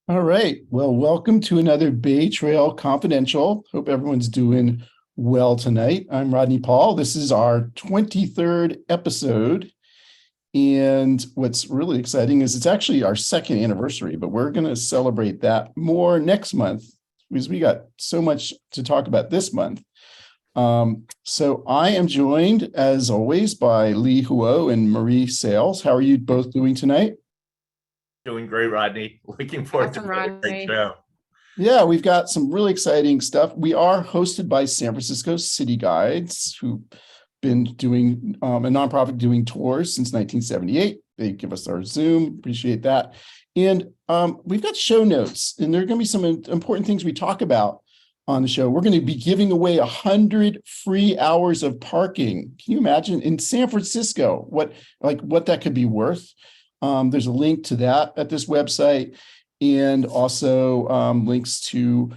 All right. Well, welcome to another Bay Trail Confidential. Hope everyone's doing well tonight. I'm Rodney Paul. This is our 23rd episode. And what's really exciting is it's actually our second anniversary, but we're going to celebrate that more next month because we got so much to talk about this month. So I am joined, as always, by Lee Huo and Marie Sales. How are you both doing tonight? Doing great, Rodney. Looking forward to Awesome, another great Rodney. show. Yeah, we've got some really exciting stuff. We are hosted by San Francisco City Guides, who've been doing a nonprofit doing tours since 1978. They give us our Zoom, appreciate that. And we've got show notes, and there are going to be some important things we talk about on the show. We're going to be giving away 100 free hours of parking. Can you imagine in San Francisco what that could be worth? There's a link to that at this website, and also links to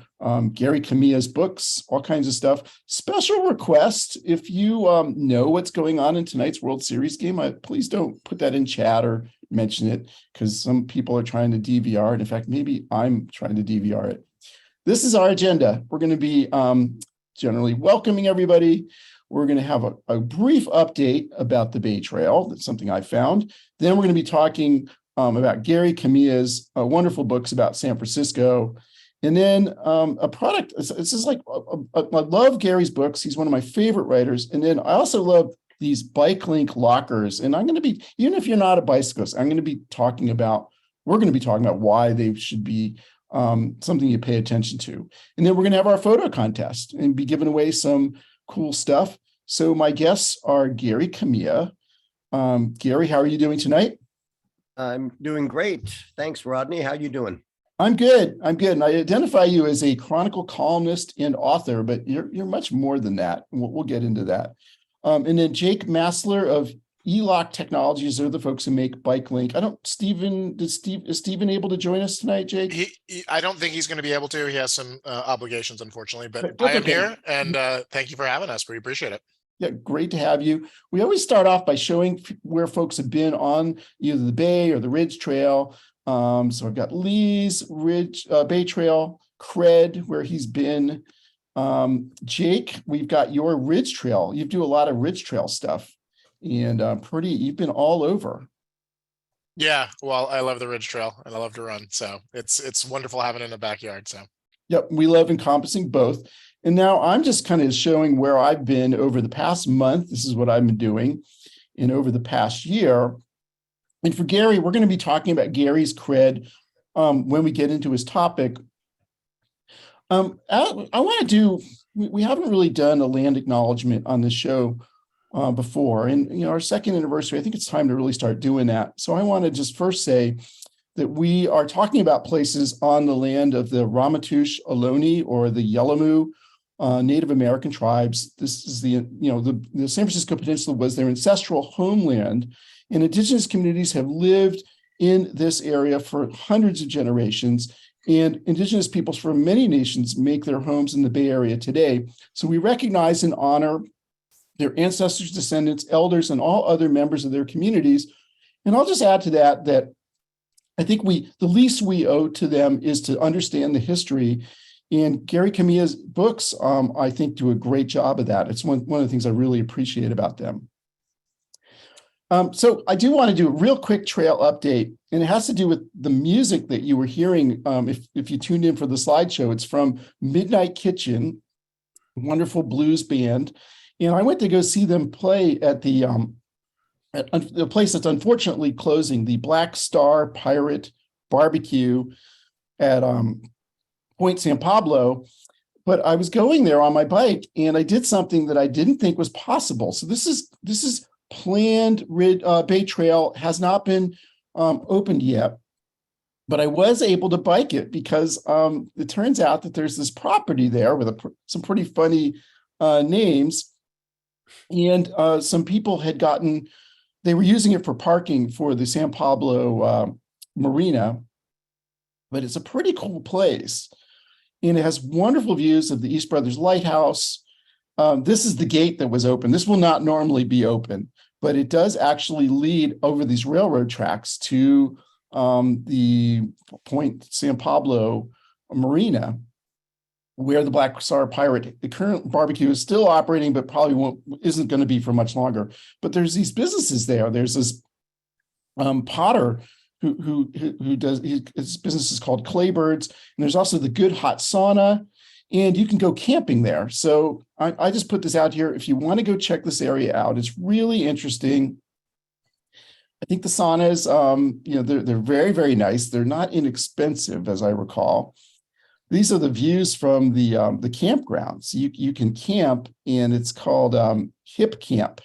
Gary Kamiya's books, all kinds of stuff. Special request, if you know what's going on in tonight's World Series game, please don't put that in chat or mention it, because some people are trying to DVR it. In fact, maybe I'm trying to DVR it. This is our agenda. We're going to be generally welcoming everybody. We're going to have a brief update about the Bay Trail. That's something I found. Then we're going to be talking about Gary Kamiya's wonderful books about San Francisco. And then a product, this is like, I love Gary's books. He's one of my favorite writers. And then I also love these BikeLink lockers. And I'm going to be, even if you're not a bicyclist, we're going to be talking about why they should be something you pay attention to. And then we're going to have our photo contest and be giving away some cool stuff. So my guests are Gary Kamiya. Gary, how are you doing tonight? I'm doing great. Thanks, Rodney. How you doing? I'm good. And I identify you as a chronicle columnist and author, but you're much more than that. We'll get into that. And then Jake Masler of eLock Technologies are the folks who make BikeLink. Is Steven able to join us tonight, Jake? I don't think he's going to be able to. He has some obligations, unfortunately, but That's I am okay. here, and thank you for having us. We appreciate it. Yeah, great to have you. We always start off by showing where folks have been on either the Bay or the Ridge Trail. So I've got Lee's Bay Trail cred, where he's been. Jake, we've got your Ridge Trail. You do a lot of Ridge Trail stuff, and you've been all over. Yeah, well, I love the Ridge Trail, and I love to run, so it's wonderful having it in the backyard. So, yep, we love encompassing both. And now I'm just kind of showing where I've been over the past month. This is what I've been doing, and over the past year. And for Gary, we're going to be talking about Gary's cred when we get into his topic. I want to do, we haven't really done a land acknowledgement on this show before. And, our second anniversary, I think it's time to really start doing that. So I want to just first say that we are talking about places on the land of the Ramaytush Ohlone, or the Yelamu Native American tribes. This is the San Francisco Peninsula was their ancestral homeland, and indigenous communities have lived in this area for hundreds of generations, and indigenous peoples from many nations make their homes in the Bay Area today. So we recognize and honor their ancestors, descendants, elders, and all other members of their communities. And I'll just add to that I think the least we owe to them is to understand the history. And Gary Kamiya's books, I think, do a great job of that. It's one of the things I really appreciate about them. So I do want to do a real quick trail update, and it has to do with the music that you were hearing. If you tuned in for the slideshow, it's from Midnight Kitchen, a wonderful blues band. And I went to go see them play at the place that's unfortunately closing, the Black Star Pirate Barbecue at Point San Pablo. But I was going there on my bike, and I did something that I didn't think was possible. So this is planned. Bay Trail has not been opened yet, but I was able to bike it because it turns out that there's this property there with some pretty funny names, and some people they were using it for parking for the San Pablo Marina, but it's a pretty cool place. And it has wonderful views of the East Brothers Lighthouse. This is the gate that was open. This will not normally be open, but it does actually lead over these railroad tracks to the Point San Pablo Marina, where the Black Star Pirate, the current barbecue is still operating, but probably isn't going to be for much longer. But there's these businesses there. There's this potter who does, his business is called Claybirds, and there's also the Good Hot Sauna, and you can go camping there. So I just put this out here. If you want to go check this area out, it's really interesting. I think the saunas, they're very, very nice. They're not inexpensive, as I recall. These are the views from the campgrounds. You can camp, and it's called Hip Camp.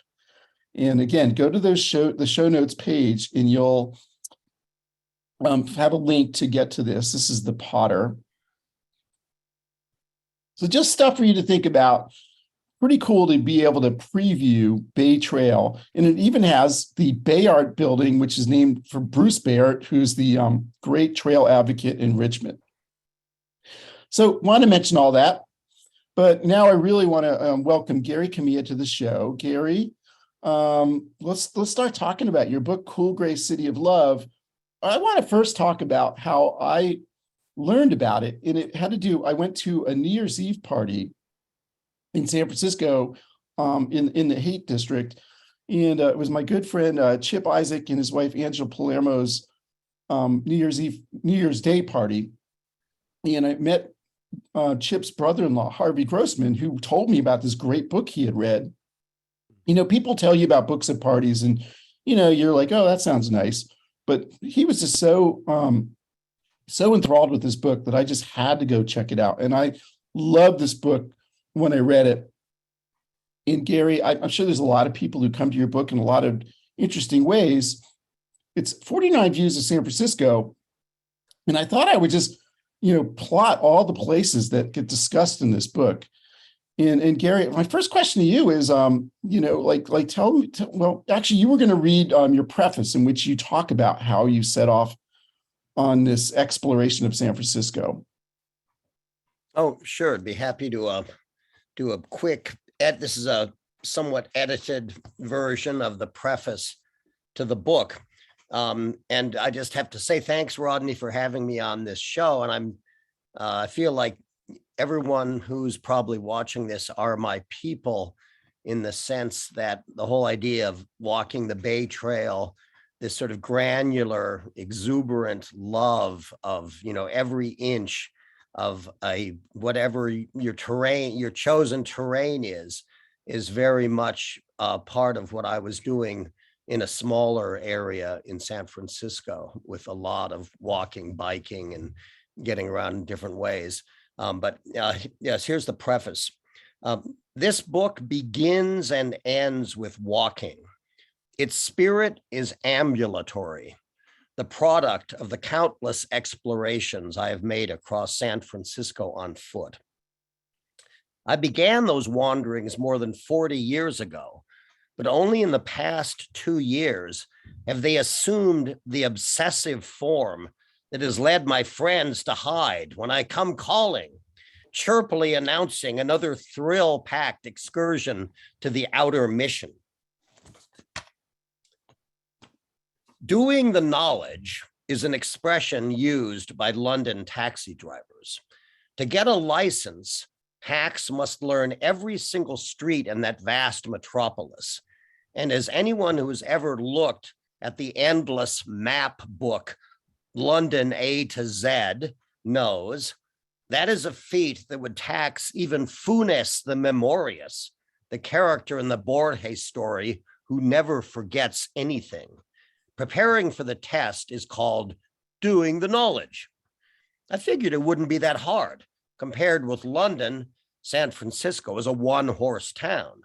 And again, go to the show notes page, and you'll have a link to get to this. This is the Potter. So just stuff for you to think about. Pretty cool to be able to preview Bay Trail. And it even has the Bayard building, which is named for Bruce Bayard, who's the great trail advocate in Richmond. So want to mention all that. But now I really want to welcome Gary Kamiya to the show. Gary, let's start talking about your book, Cool Gray City of Love. I want to first talk about how I learned about it. And it had to do, I went to a New Year's Eve party in San Francisco, in the Haight District. And it was my good friend, Chip Isaac, and his wife, Angela Palermo's New Year's Day party. And I met Chip's brother-in-law, Harvey Grossman, who told me about this great book he had read. People tell you about books at parties, and, you're like, oh, that sounds nice. But he was just so enthralled with this book that I just had to go check it out. And I loved this book when I read it. And Gary, I'm sure there's a lot of people who come to your book in a lot of interesting ways. It's 49 Views of San Francisco. And I thought I would just, plot all the places that get discussed in this book. And Gary, my first question to you is, tell me, well, actually, you were going to read your preface in which you talk about how you set off on this exploration of San Francisco. Oh, sure. I'd be happy to do a quick this is a somewhat edited version of the preface to the book. And I just have to say thanks, Rodney, for having me on this show. And I feel like everyone who's probably watching this are my people, in the sense that the whole idea of walking the Bay Trail, this sort of granular, exuberant love of, every inch of whatever your chosen terrain is very much part of what I was doing in a smaller area in San Francisco, with a lot of walking, biking, and getting around in different ways. Yes, here's the preface. This book begins and ends with walking. Its spirit is ambulatory, the product of the countless explorations I have made across San Francisco on foot. I began those wanderings more than 40 years ago, but only in the past 2 years have they assumed the obsessive form that has led my friends to hide when I come calling, chirpily announcing another thrill-packed excursion to the outer mission. Doing the knowledge is an expression used by London taxi drivers. To get a license, hacks must learn every single street in that vast metropolis. And as anyone who has ever looked at the endless map book, London A to Z, knows, that is a feat that would tax even Funes the Memorious, the character in the Borges story who never forgets anything. Preparing for the test is called doing the knowledge. I figured it wouldn't be that hard. Compared with London, San Francisco is a one-horse town.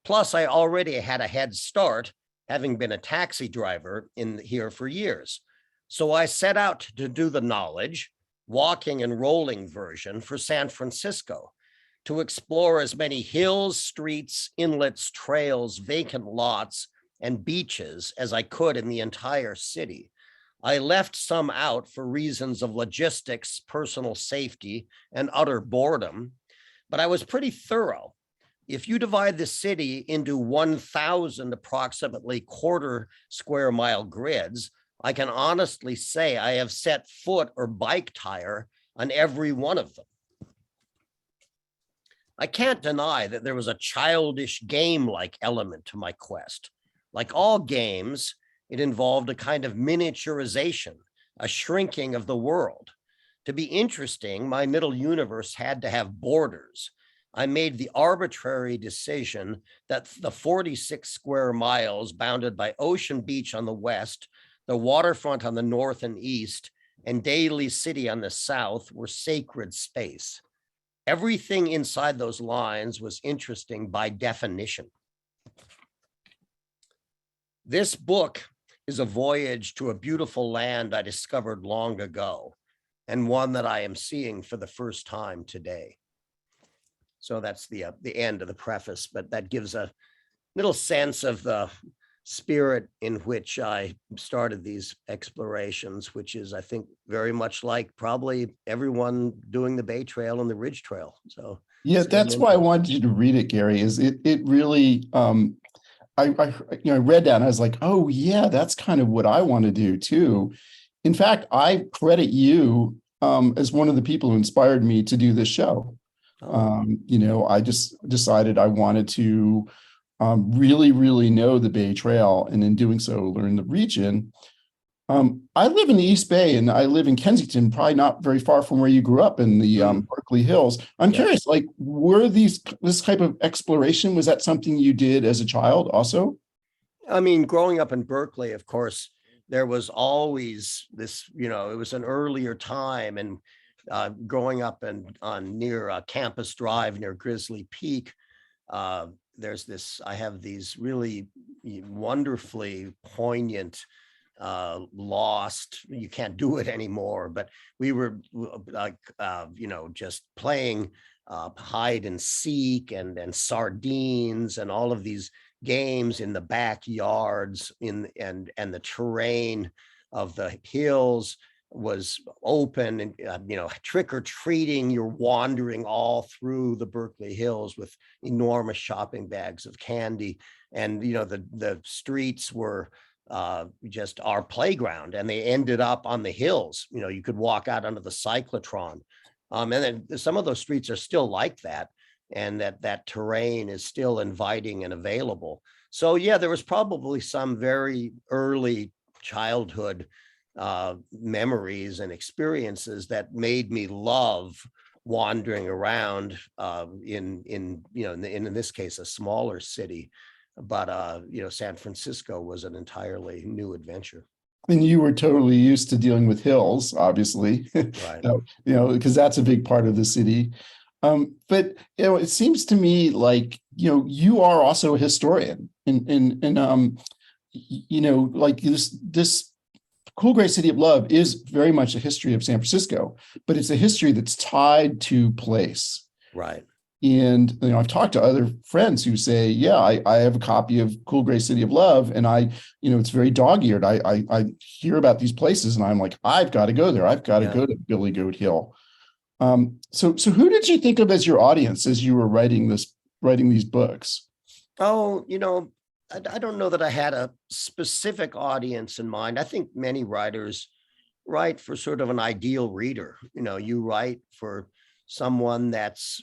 Plus, I already had a head start, having been a taxi driver here for years. So I set out to do the knowledge, walking and rolling version for San Francisco, to explore as many hills, streets, inlets, trails, vacant lots, and beaches as I could in the entire city. I left some out for reasons of logistics, personal safety, and utter boredom, but I was pretty thorough. If you divide the city into 1,000 approximately quarter square mile grids, I can honestly say I have set foot or bike tire on every one of them. I can't deny that there was a childish game-like element to my quest. Like all games, it involved a kind of miniaturization, a shrinking of the world. To be interesting, my middle universe had to have borders. I made the arbitrary decision that the 46 square miles bounded by Ocean Beach on the west, the waterfront on the north and east, and Daly City on the south were sacred space. Everything inside those lines was interesting by definition. This book is a voyage to a beautiful land I discovered long ago, and one that I am seeing for the first time today. So that's the end of the preface, but that gives a little sense of the spirit in which I started these explorations, which is, I think, very much like probably everyone doing the Bay Trail and the Ridge Trail. So Yeah, that's why I wanted you to read it, Gary. Is it really? I read that and I was like, oh yeah, that's kind of what I want to do too. In fact, I credit you as one of the people who inspired me to do this show. I just decided I wanted to really, really know the Bay Trail, and in doing so, learn the region. I live in the East Bay, and I live in Kensington, probably not very far from where you grew up in the Berkeley Hills. I'm curious, like, were this type of exploration, was that something you did as a child also? I mean, growing up in Berkeley, of course, there was always this, it was an earlier time, and growing up on near Campus Drive near Grizzly Peak, there's this, I have these really wonderfully poignant lost, you can't do it anymore, but we were like just playing hide and seek and sardines and all of these games in the backyards and the terrain of the hills was open, and trick-or-treating, you're wandering all through the Berkeley Hills with enormous shopping bags of candy, and the streets were just our playground, and they ended up on the hills. You could walk out onto the cyclotron, and then some of those streets are still like that, and that terrain is still inviting and available. So yeah, there was probably some very early childhood memories and experiences that made me love wandering around in this case a smaller city, but San Francisco was an entirely new adventure. And you were totally used to dealing with hills, obviously, Right. because that's a big part of the city. But it seems to me like you are also a historian, and like this Cool Gray City of Love is very much a history of San Francisco, but it's a history that's tied to place. Right. And I've talked to other friends who say, yeah, I have a copy of Cool Gray City of Love, and it's very dog-eared. I hear about these places and I'm like, I've got to go there. I've got to go to Billy Goat Hill. So who did you think of as your audience as you were writing these books? Oh, I don't know that I had a specific audience in mind. I think many writers write for sort of an ideal reader. You write for someone that's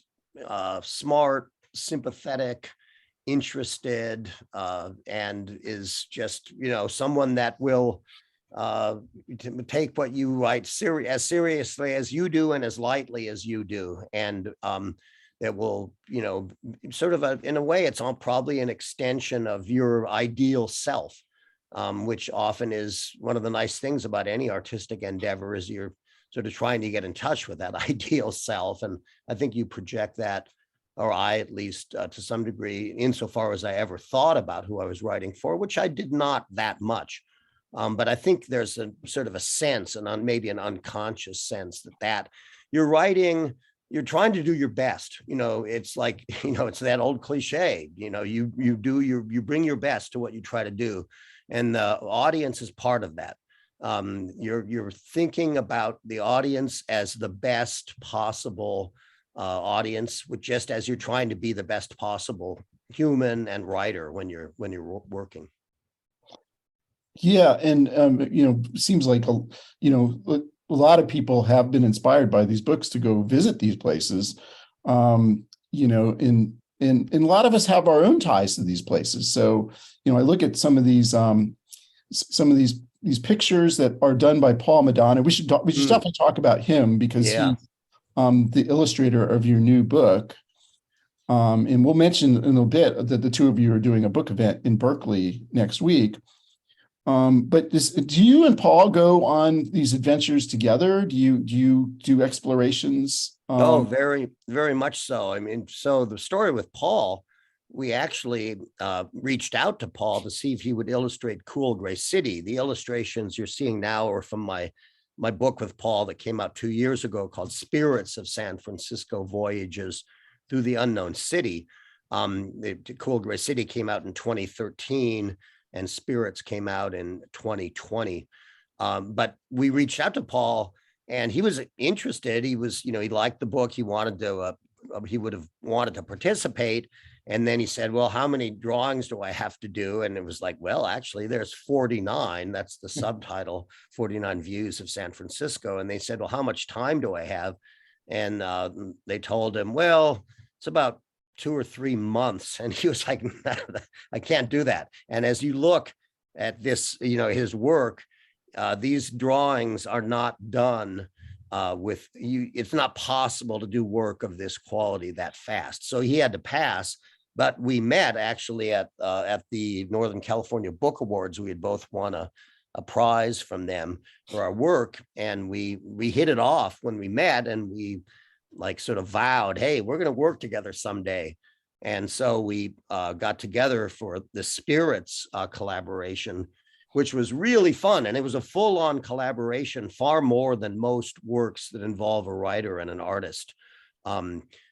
smart, sympathetic, interested, and is just, someone that will take what you write as seriously as you do and as lightly as you do. And that will, sort of in a way, it's probably an extension of your ideal self, which often is one of the nice things about any artistic endeavor, is you're sort of trying to get in touch with that ideal self. And I think you project that, or I at least to some degree, insofar as I ever thought about who I was writing for, which I did not that much. But I think there's a sort of a sense, and maybe an unconscious sense, that you're writing, you're trying to do your best. It's like, it's that old cliche, you bring your best to what you try to do. And the audience is part of that. You're thinking about the audience as the best possible audience, just as you're trying to be the best possible human and writer when you're working. Yeah, and seems like a lot of people have been inspired by these books to go visit these places. And a lot of us have our own ties to these places. So, I look at some of these these pictures that are done by Paul Madonna. We should definitely talk about him because Yeah. he's the illustrator of your new book. And we'll mention in a little bit that the two of you are doing a book event in Berkeley next week. But do you and Paul go on these adventures together? Do you do explorations? Oh, very, very much so. I mean, so the story with Paul, we actually reached out to Paul to see if he would illustrate Cool Gray City. The illustrations you're seeing now are from my book with Paul that came out 2 years ago called Spirits of San Francisco: Voyages Through the Unknown City. The Cool Gray City came out in 2013 and Spirits came out in 2020. But we reached out to Paul and he was interested. He was, he liked the book. He wanted to, he would have wanted to participate. And then he said, well, how many drawings do I have to do? And it was like, well, actually there's 49. That's the subtitle, 49 Views of San Francisco. And they said, well, how much time do I have? And they told him, well, it's about 2 or 3 months. And he was like, I can't do that. And as you look at this, his work, these drawings are not done with you. It's not possible to do work of this quality that fast. So he had to pass. But we met actually at the Northern California Book Awards. We had both won a prize from them for our work, and we hit it off when we met, and we sort of vowed, hey, we're going to work together someday. And so we got together for the Spirits collaboration, which was really fun. And it was a full-on collaboration, far more than most works that involve a writer and an artist.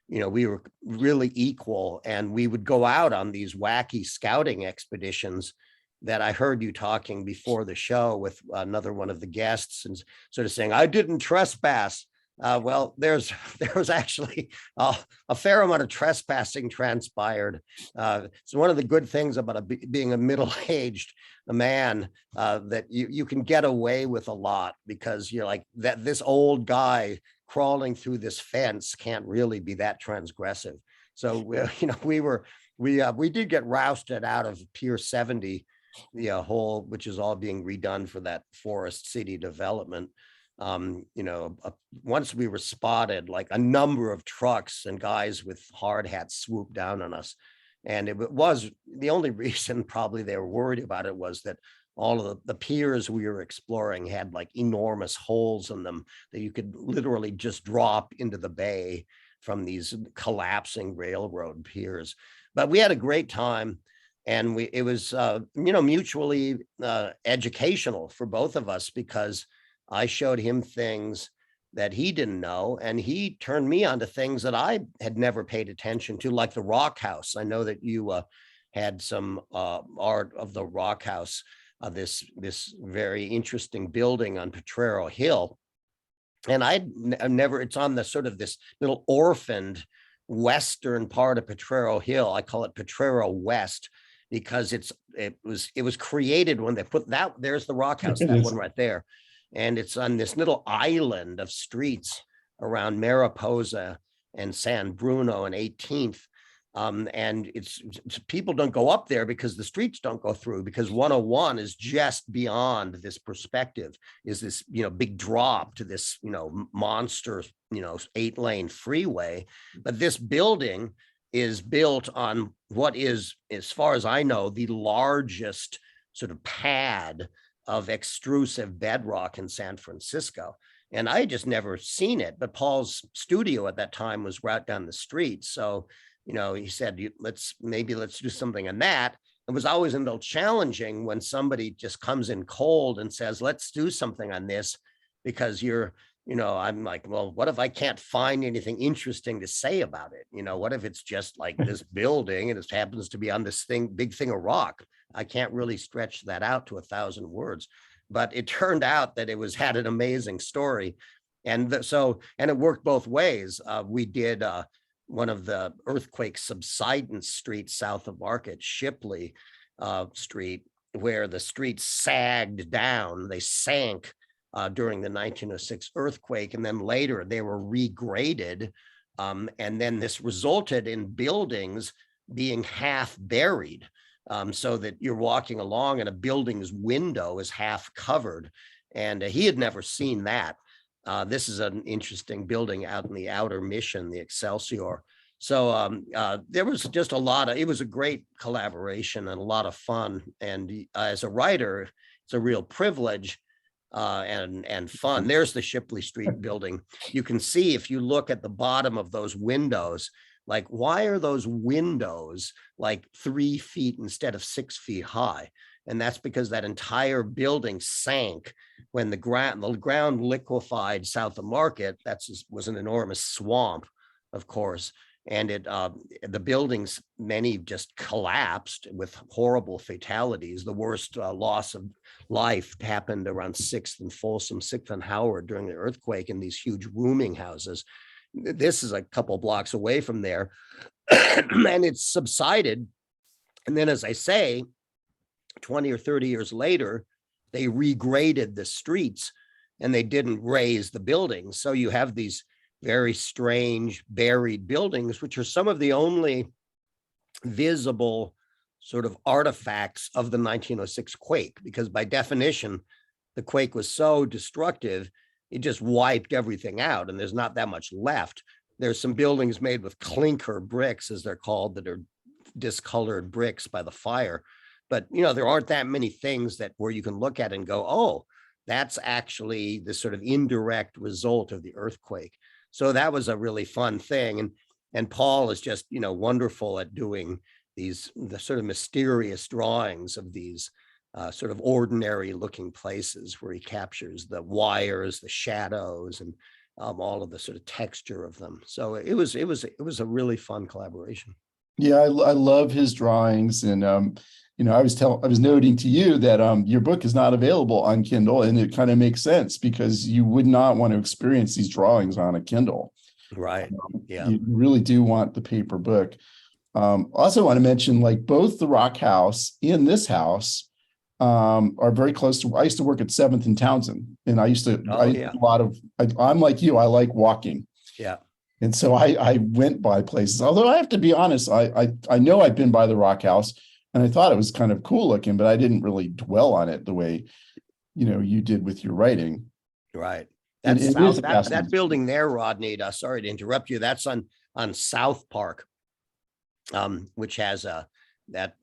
We were really equal, and we would go out on these wacky scouting expeditions that I heard you talking before the show with another one of the guests and sort of saying, I didn't trespass. Well, there was actually a fair amount of trespassing transpired. So one of the good things about being a middle-aged man that you can get away with a lot, because you're like that this old guy crawling through this fence can't really be that transgressive. So we did get rousted out of Pier 70, which is all being redone for that Forest City development. Once we were spotted, like a number of trucks and guys with hard hats swooped down on us. And it was the only reason probably they were worried about it was that all of the piers we were exploring had like enormous holes in them that you could literally just drop into the bay from these collapsing railroad piers. But we had a great time. And it was, mutually educational for both of us, because I showed him things that he didn't know, and he turned me on to things that I had never paid attention to, like the Rock House. I know that you had some art of the Rock House, this very interesting building on Potrero Hill. And I've never, it's on the sort of this little orphaned western part of Potrero Hill. I call it Potrero West, because it was created when they put that, there's the Rock House, that one right there. And it's on this little island of streets around Mariposa and San Bruno and 18th. And it's people don't go up there because the streets don't go through, because 101 is just beyond this perspective, is this, big drop to this, monster, 8-lane freeway. But this building is built on what is, as far as I know, the largest sort of pad of extrusive bedrock in San Francisco. And I had just never seen it, but Paul's studio at that time was right down the street. So, he said, let's do something on that. It was always a little challenging when somebody just comes in cold and says, let's do something on this, because I'm like, well, what if I can't find anything interesting to say about it? What if it's just like this building and it happens to be on this big thing of rock? I can't really stretch that out to 1,000 words, but it turned out that it had an amazing story. And and it worked both ways. We did one of the earthquake subsidence streets south of Market, Shipley Street, where the streets sagged down. They sank during the 1906 earthquake, and then later they were regraded. And then this resulted in buildings being half buried, so that you're walking along and a building's window is half covered. And he had never seen that. This is an interesting building out in the outer Mission, the Excelsior. So there was just a lot of, it was a great collaboration and a lot of fun. And as a writer, it's a real privilege and fun. There's the Shipley Street building. You can see if you look at the bottom of those windows, like, why are those windows like 3 feet instead of 6 feet high? And that's because that entire building sank when the ground liquefied south of Market. Was an enormous swamp, of course. And the buildings, many just collapsed with horrible fatalities. The worst loss of life happened around 6th and Folsom, 6th and Howard during the earthquake in these huge rooming houses. This is a couple blocks away from there, and it's subsided. And then, as I say, 20 or 30 years later, they regraded the streets and they didn't raise the buildings. So you have these very strange buried buildings, which are some of the only visible sort of artifacts of the 1906 quake, because by definition, the quake was so destructive, it just wiped everything out and there's not that much left. There's some buildings made with clinker bricks, as they're called, that are discolored bricks by the fire. But, you know, there aren't that many things that where you can look at and go, oh, that's actually the sort of indirect result of the earthquake. So that was a really fun thing. And Paul is just, you know, wonderful at doing the sort of mysterious drawings of these sort of ordinary looking places where he captures the wires, the shadows, and all of the sort of texture of them. So it was a really fun collaboration. Yeah, I love his drawings, and you know, I was noting to you that your book is not available on Kindle, and it kind of makes sense because you would not want to experience these drawings on a Kindle. Right. Yeah. You really do want the paper book. Also want to mention, like, both the Rock House and this house are very close to. I used to work at 7th and Townsend, and I used to. Yeah. A lot of. I'm like you. I like walking. Yeah. And so I went by places. Although I have to be honest, I know I've been by the Rock House, and I thought it was kind of cool looking, but I didn't really dwell on it the way, you know, you did with your writing. Right. And That's it is that building there, Rodney. Sorry to interrupt you. That's on South Park, which has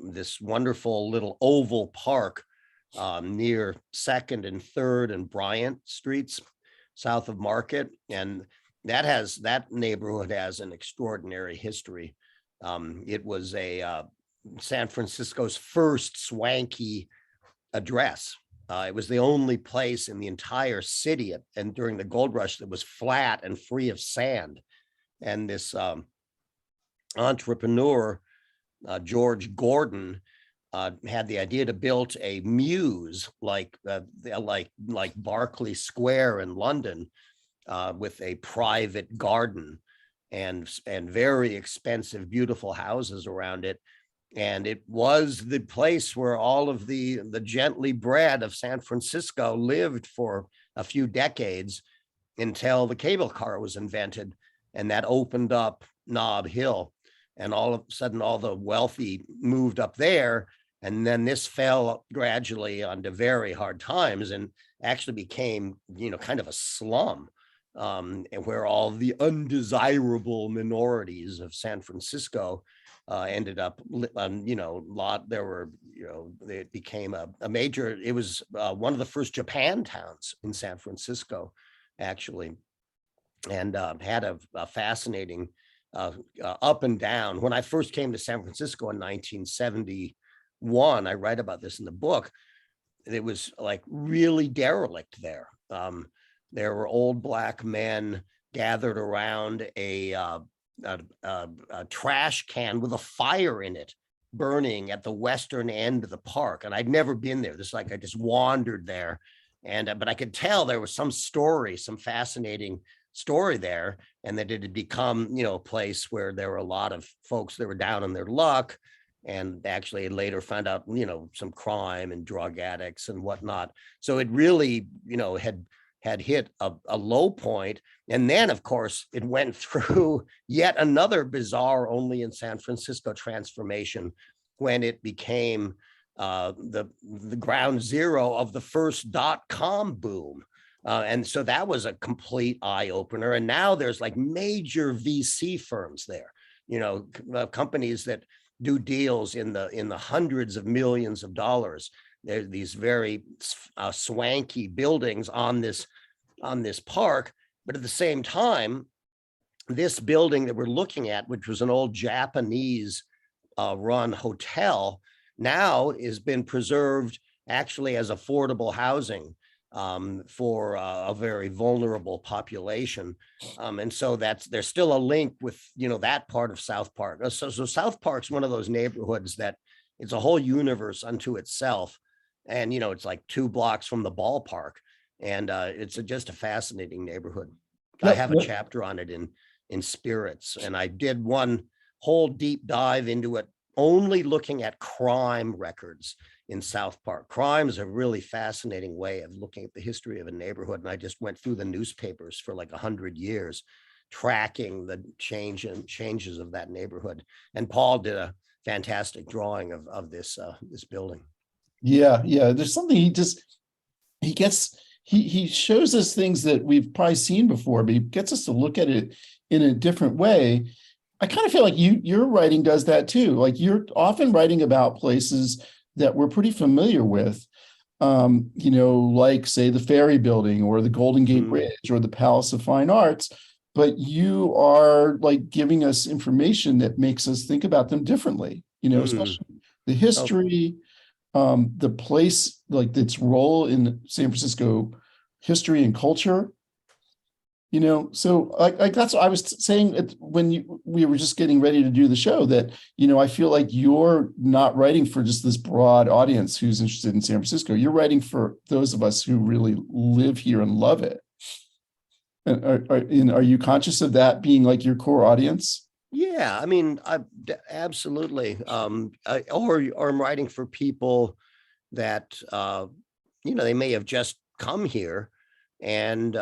this wonderful little oval park near 2nd and 3rd and Bryant Streets, south of Market, and that neighborhood has an extraordinary history. It was San Francisco's first swanky address. It was the only place in the entire city and during the gold rush that was flat and free of sand. And this entrepreneur, George Gordon, had the idea to build a mews like Berkeley Square in London, with a private garden and very expensive, beautiful houses around it. And it was the place where all of the gently bred of San Francisco lived for a few decades until the cable car was invented. And that opened up Nob Hill. And all of a sudden, all the wealthy moved up there. And then this fell gradually onto very hard times and actually became, you know, kind of a slum. And where all the undesirable minorities of San Francisco ended up, it became a major, it was one of the first Japan towns in San Francisco, actually, and had a fascinating up and down. When I first came to San Francisco in 1971, I write about this in the book, it was like really derelict there. There were old black men gathered around a trash can with a fire in it burning at the western end of the park. And I'd never been there. This, like, I just wandered there. But I could tell there was some fascinating story there. And that it had become, you know, a place where there were a lot of folks that were down on their luck. and actually later found out, some crime and drug addicts and whatnot. So it really, had hit a low point. And then, of course, it went through yet another bizarre only in San Francisco transformation when it became the ground zero of the first .com boom. And so that was a complete eye opener. And now there's like major VC firms there, companies that do deals in the hundreds of millions of dollars. There's these very swanky buildings on this park, but at the same time, this building that we're looking at, which was an old Japanese run hotel, now has been preserved actually as affordable housing for a very vulnerable population. And so there's still a link with, that part of South Park. So South Park's one of those neighborhoods that it's a whole universe unto itself. And, it's like 2 blocks from the ballpark. And it's just a fascinating neighborhood. I have a chapter on it in Spirits. And I did one whole deep dive into it, only looking at crime records in South Park. Crime is a really fascinating way of looking at the history of a neighborhood. And I just went through the newspapers for like 100 years, tracking the changes of that neighborhood. And Paul did a fantastic drawing of this building. Yeah. There's something he shows us things that we've probably seen before, but he gets us to look at it in a different way. I kind of feel like your writing does that too. Like you're often writing about places that we're pretty familiar with, like say the Ferry Building or the Golden Gate Bridge or the Palace of Fine Arts, but you are like giving us information that makes us think about them differently, especially the history, the place, like its role in San Francisco history and culture. So like that's what I was saying when we were just getting ready to do the show, that, I feel like you're not writing for just this broad audience who's interested in San Francisco. You're writing for those of us who really live here and love it. And are you conscious of that being like your core audience? Yeah, I mean, absolutely. Or I'm writing for people that, they may have just come here and,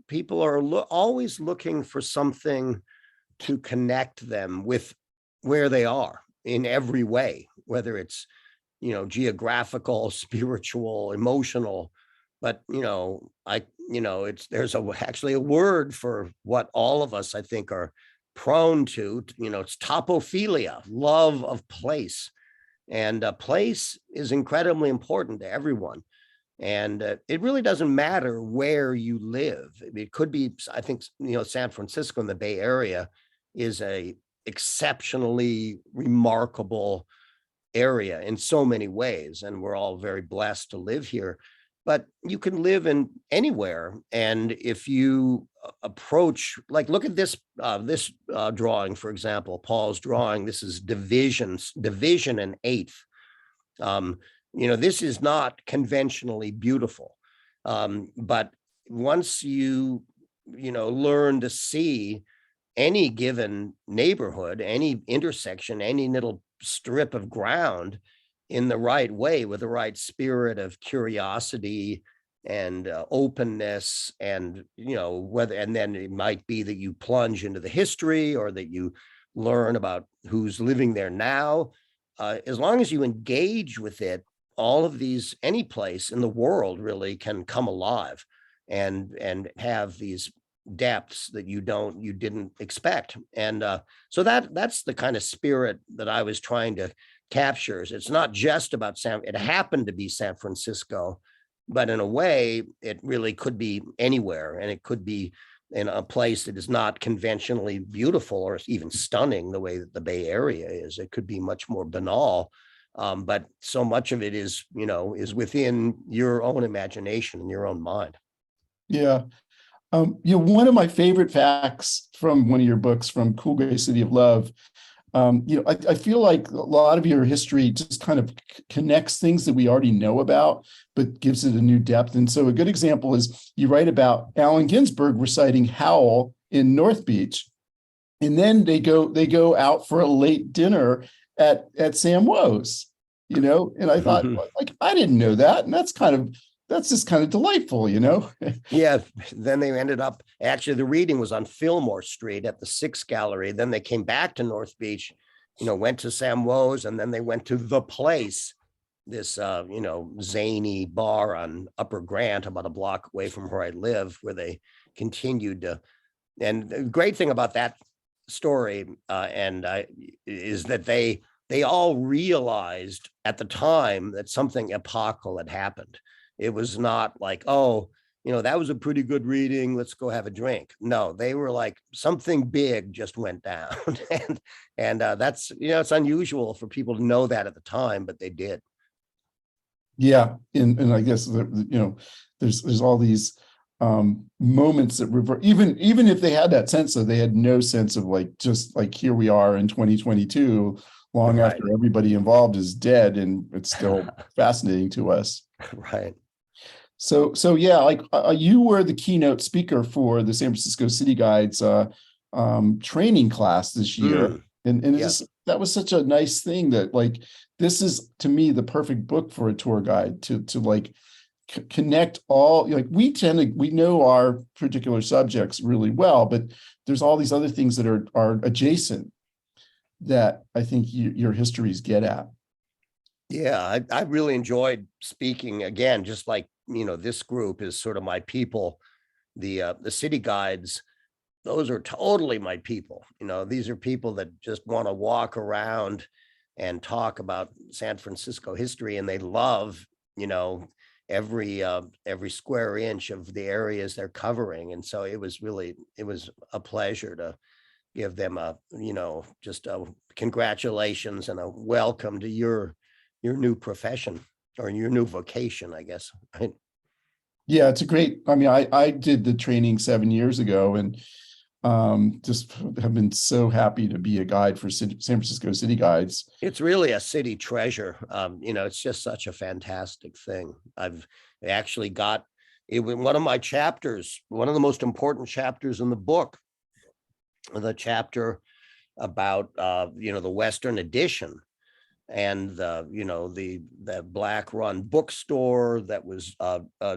people are always looking for something to connect them with where they are in every way, whether it's, geographical, spiritual, emotional, but, there's actually a word for what all of us, I think, are prone to, it's topophilia, love of place. And a place is incredibly important to everyone. And it really doesn't matter where you live. It could be, I think, San Francisco in the Bay Area is a exceptionally remarkable area in so many ways. And we're all very blessed to live here. But you can live in anywhere. And if you approach, like, look at this drawing, for example, Paul's drawing, this is division and eighth. This is not conventionally beautiful. But once you learn to see any given neighborhood, any intersection, any little strip of ground in the right way, with the right spirit of curiosity and openness, and and then it might be that you plunge into the history or that you learn about who's living there now. As long as you engage with it, all of these, any place in the world really can come alive and have these depths that you didn't expect. And so that's the kind of spirit that I was trying to capture. It's not just about it happened to be San Francisco, but in a way it really could be anywhere, and it could be in a place that is not conventionally beautiful or even stunning the way that the Bay Area is. It could be much more banal. But so much of it is within your own imagination and your own mind. Yeah. One of my favorite facts from one of your books, from Cool Gray City of Love, I feel like a lot of your history just kind of connects things that we already know about, but gives it a new depth. And so a good example is you write about Allen Ginsberg reciting Howl in North Beach. And then they go out for a late dinner at Sam Woe's, and I thought, like, I didn't know that. And that's just kind of delightful. Yeah, then they ended up, actually the reading was on Fillmore Street at the Six Gallery. Then they came back to North Beach, went to Sam Woe's, and then they went to The Place, this zany bar on Upper Grant, about a block away from where I live, where they continued to. And the great thing about that story is that they all realized at the time that something epochal had happened. It was not like, oh, that was a pretty good reading, let's go have a drink. No, they were like, something big just went down. and that's, it's unusual for people to know that at the time, but they did. Yeah. And I guess, there's all these moments that revert, even if they had that sense of, they had no sense of, like, just like, here we are in 2022, long Right. after everybody involved is dead, and it's still fascinating to us. Right. So yeah, like, you were the keynote speaker for the San Francisco City Guides training class this year. Mm. And Yeah. that was such a nice thing, that, like, this is, to me, the perfect book for a tour guide to like connect all, like, we know our particular subjects really well, but there's all these other things that are adjacent that I think your histories get at. Yeah, I really enjoyed speaking again, just like, this group is sort of my people. The city guides, those are totally my people. These are people that just want to walk around and talk about San Francisco history, and they love, every square inch of the areas they're covering. And so it was a pleasure to give them just a congratulations and a welcome to your new profession, or your new vocation, I guess. Right? Yeah, it's a great, I mean, I did the training 7 years ago, and just have been so happy to be a guide for San Francisco City Guides. It's really a city treasure. It's just such a fantastic thing. I've actually got it in one of my chapters, one of the most important chapters in the book, the chapter about the Western Addition, and the Black Run bookstore that was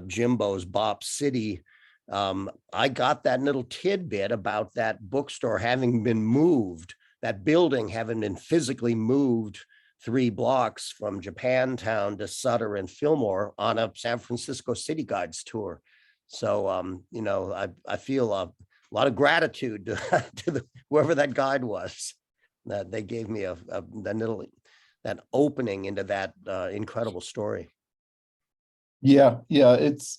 Jimbo's Bop City. I got that little tidbit about that bookstore having been moved, that building having been physically moved 3 blocks from Japantown to Sutter and Fillmore on a San Francisco City Guides tour. So, I feel a lot of gratitude to whoever that guide was, that they gave me that opening into that incredible story. Yeah, it's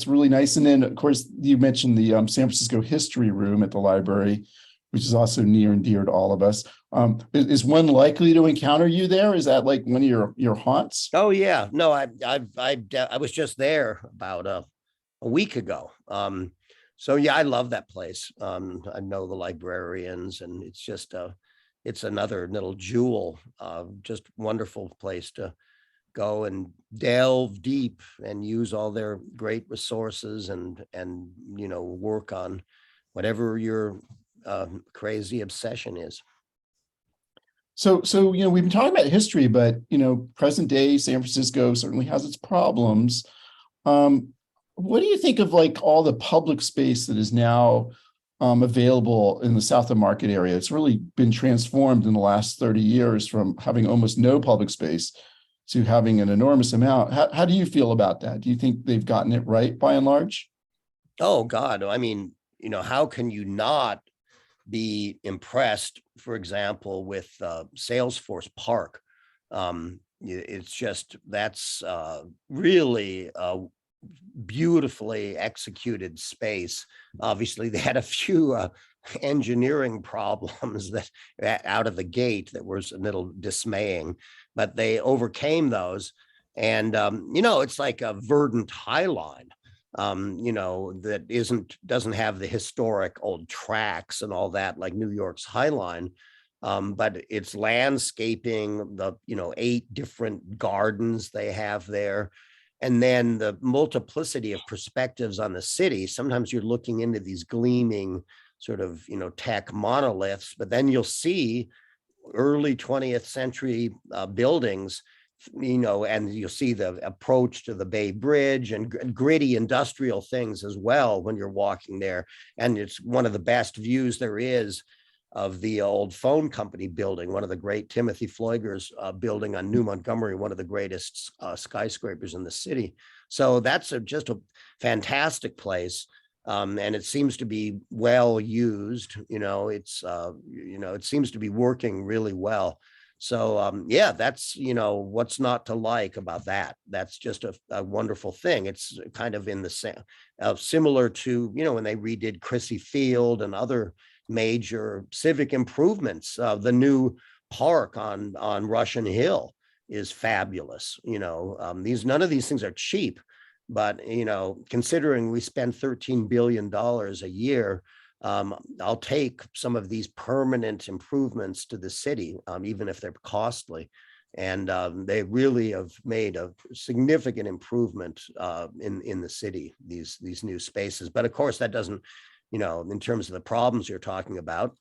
really nice. And then, of course, you mentioned the San Francisco History Room at the library, which is also near and dear to all of us. Is one likely to encounter you there? Is that like one of your haunts? Oh yeah, no, I was just there about a week ago. So yeah, I love that place. I know the librarians, and it's another little jewel, just wonderful place to go and delve deep and use all their great resources, and work on whatever your crazy obsession is. So we've been talking about history, but present day San Francisco certainly has its problems. What do you think of, like, all the public space that is now available in the South of Market area? It's really been transformed in the last 30 years from having almost no public space to having an enormous amount. How do you feel about that? Do you think they've gotten it right by and large? Oh God, I mean, how can you not be impressed, for example, with Salesforce Park? It's just, that's really a beautifully executed space. Obviously, they had a few engineering problems that out of the gate that was a little dismaying, but they overcame those. And it's like a verdant highline, that doesn't have the historic old tracks and all that like New York's Highline. But it's landscaping, the 8 different gardens they have there. And then the multiplicity of perspectives on the city. Sometimes you're looking into these gleaming sort of, tech monoliths, but then you'll see early 20th century buildings, and you'll see the approach to the Bay Bridge and gritty industrial things as well when you're walking there. And it's one of the best views there is of the old phone company building, one of the great Timothy Floyger's building on New Montgomery, one of the greatest skyscrapers in the city. So that's just a fantastic place. And it seems to be well used, it seems to be working really well. So yeah, that's, what's not to like about that. That's just a wonderful thing. It's kind of in the same, similar to, when they redid Chrissy Field and other major civic improvements. The new park on Russian Hill is fabulous. None of these things are cheap, but considering we spend $13 billion a year, I'll take some of these permanent improvements to the city, even if they're costly. And they really have made a significant improvement in the city, these new spaces. But of course, that doesn't, in terms of the problems you're talking about,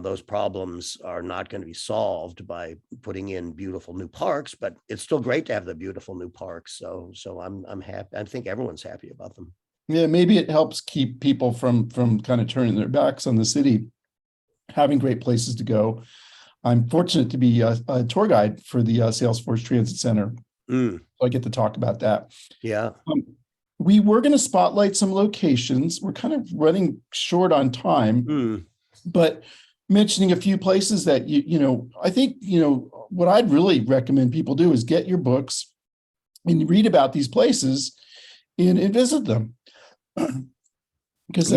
those problems are not going to be solved by putting in beautiful new parks, but it's still great to have the beautiful new parks. So I'm happy. I think everyone's happy about them. Yeah, maybe it helps keep people from kind of turning their backs on the city, having great places to go. I'm fortunate to be a tour guide for the Salesforce Transit Center. So I get to talk about that. Yeah. We were going to spotlight some locations. We're kind of running short on time, but mentioning a few places that, I think, what I'd really recommend people do is get your books and read about these places and visit them. Because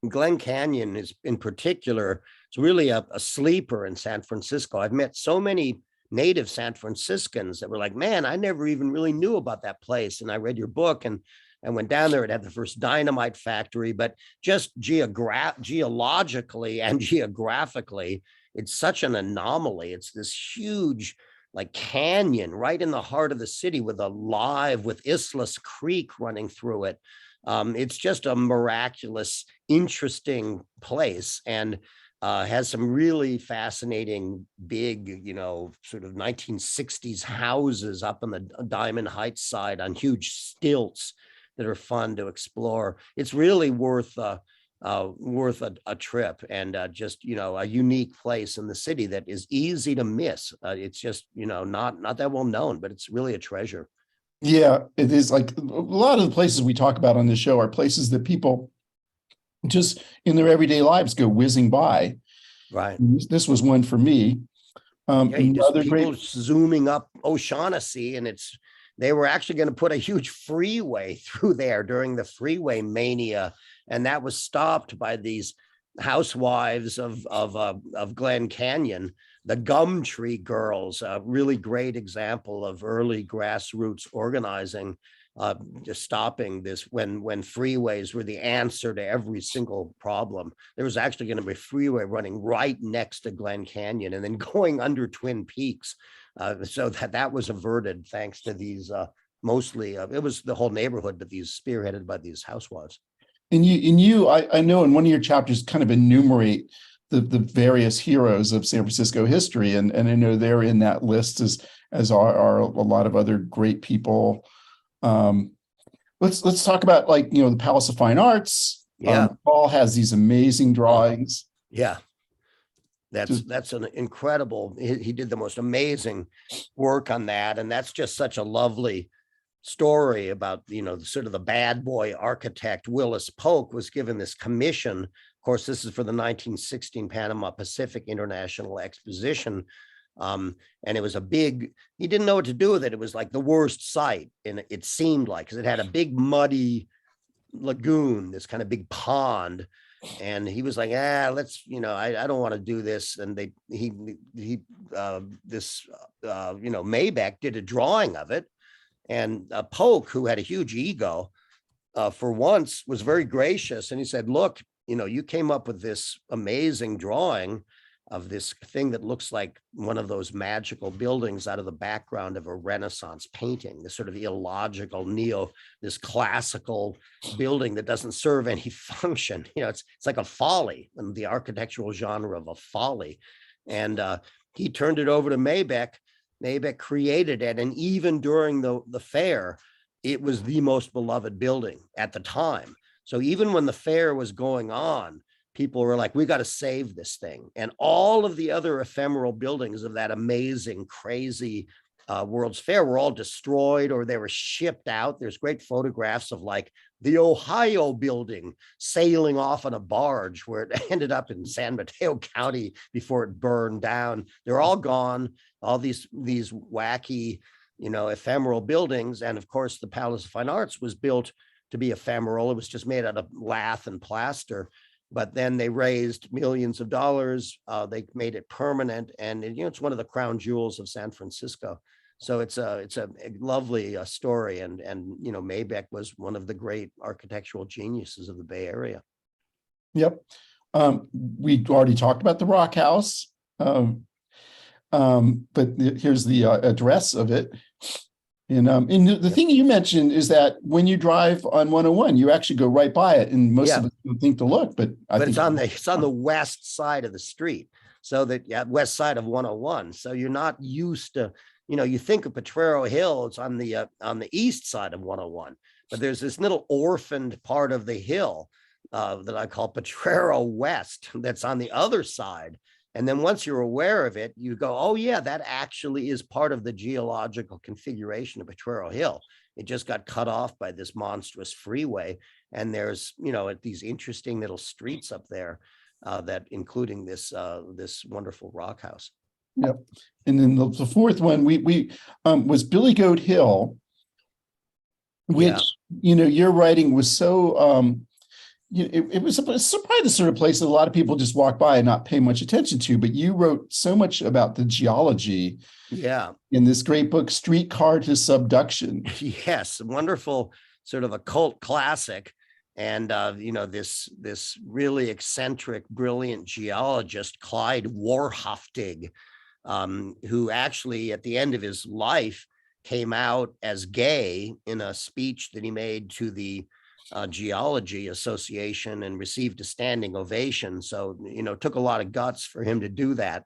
Glen Canyon is in particular, it's really a sleeper in San Francisco. I've met so many native San Franciscans that were like, man, I never even really knew about that place. And I read your book and I went down there. It had the first dynamite factory, but just geologically and geographically, it's such an anomaly. It's this huge like canyon right in the heart of the city with Islas Creek running through it. It's just a miraculous, interesting place, and has some really fascinating, big, sort of 1960s houses up on the Diamond Heights side on huge stilts that are fun to explore. It's really worth a trip, and just, a unique place in the city that is easy to miss. It's just, not that well known, but it's really a treasure. Yeah, it is. Like a lot of the places we talk about on this show are places that people just in their everyday lives go whizzing by. Right. This was one for me. People zooming up O'Shaughnessy, and they were actually going to put a huge freeway through there during the freeway mania, and that was stopped by these housewives of Glen Canyon, the Gumtree Girls, a really great example of early grassroots organizing, just stopping this when freeways were the answer to every single problem. There was actually going to be a freeway running right next to Glen Canyon and then going under Twin Peaks. So that was averted thanks to these mostly, it was the whole neighborhood, but these spearheaded by these housewives. And I know in one of your chapters kind of enumerate the various heroes of San Francisco history, and I know they're in that list as are a lot of other great people. Let's talk about the Palace of Fine Arts. Yeah, Paul has these amazing drawings. Yeah, that's an incredible. He did the most amazing work on that, and that's just such a lovely story about, sort of the bad boy architect. Willis Polk was given this commission. Of course, this is for the 1916 Panama Pacific International Exposition. And it was he didn't know what to do with it. It was like the worst site. And it seemed like, because it had a big muddy lagoon, this kind of big pond. And he was like, let's, I don't want to do this. And Maybeck did a drawing of it. And Polk, who had a huge ego, for once was very gracious. And he said, look, you came up with this amazing drawing. of this thing that looks like one of those magical buildings out of the background of a Renaissance painting, this sort of illogical this classical building that doesn't serve any function. You know, it's like a folly, and the architectural genre of a folly. And he turned it over to Maybach. Maybach created it, and even during the fair, it was the most beloved building at the time. So even when the fair was going on, people were like, we got to save this thing. And all of the other ephemeral buildings of that amazing, crazy World's Fair were all destroyed, or they were shipped out. There's great photographs of like the Ohio building sailing off on a barge where it ended up in San Mateo County before it burned down. They're all gone. All these wacky, ephemeral buildings. And of course, the Palace of Fine Arts was built to be ephemeral. It was just made out of lath and plaster. But then they raised millions of dollars. They made it permanent, and it's one of the crown jewels of San Francisco. So it's a lovely story, and Maybach was one of the great architectural geniuses of the Bay Area. Yep. We already talked about the Rock House, but here's the address of it. And the thing you mentioned is that when you drive on 101, you actually go right by it, and most of us don't think to look, but I think it's on the west side of the street, so that west side of 101. So you're not used to, you think of Potrero Hill, it's on the east side of 101, but there's this little orphaned part of the hill that I call Potrero West that's on the other side. And then once you're aware of it, you go, oh yeah, that actually is part of the geological configuration of Potrero Hill. It just got cut off by this monstrous freeway. And there's, these interesting little streets up there that including this wonderful rock house. Yep. And then the fourth one we was Billy Goat Hill, which, your writing was so, it was probably the sort of place that a lot of people just walk by and not pay much attention to, but you wrote so much about the geology in this great book, Streetcar to Subduction. Yes, wonderful, sort of a cult classic. And, this really eccentric, brilliant geologist, Clyde Warhoftig, who actually at the end of his life came out as gay in a speech that he made to the Geology Association and received a standing ovation. So, it took a lot of guts for him to do that.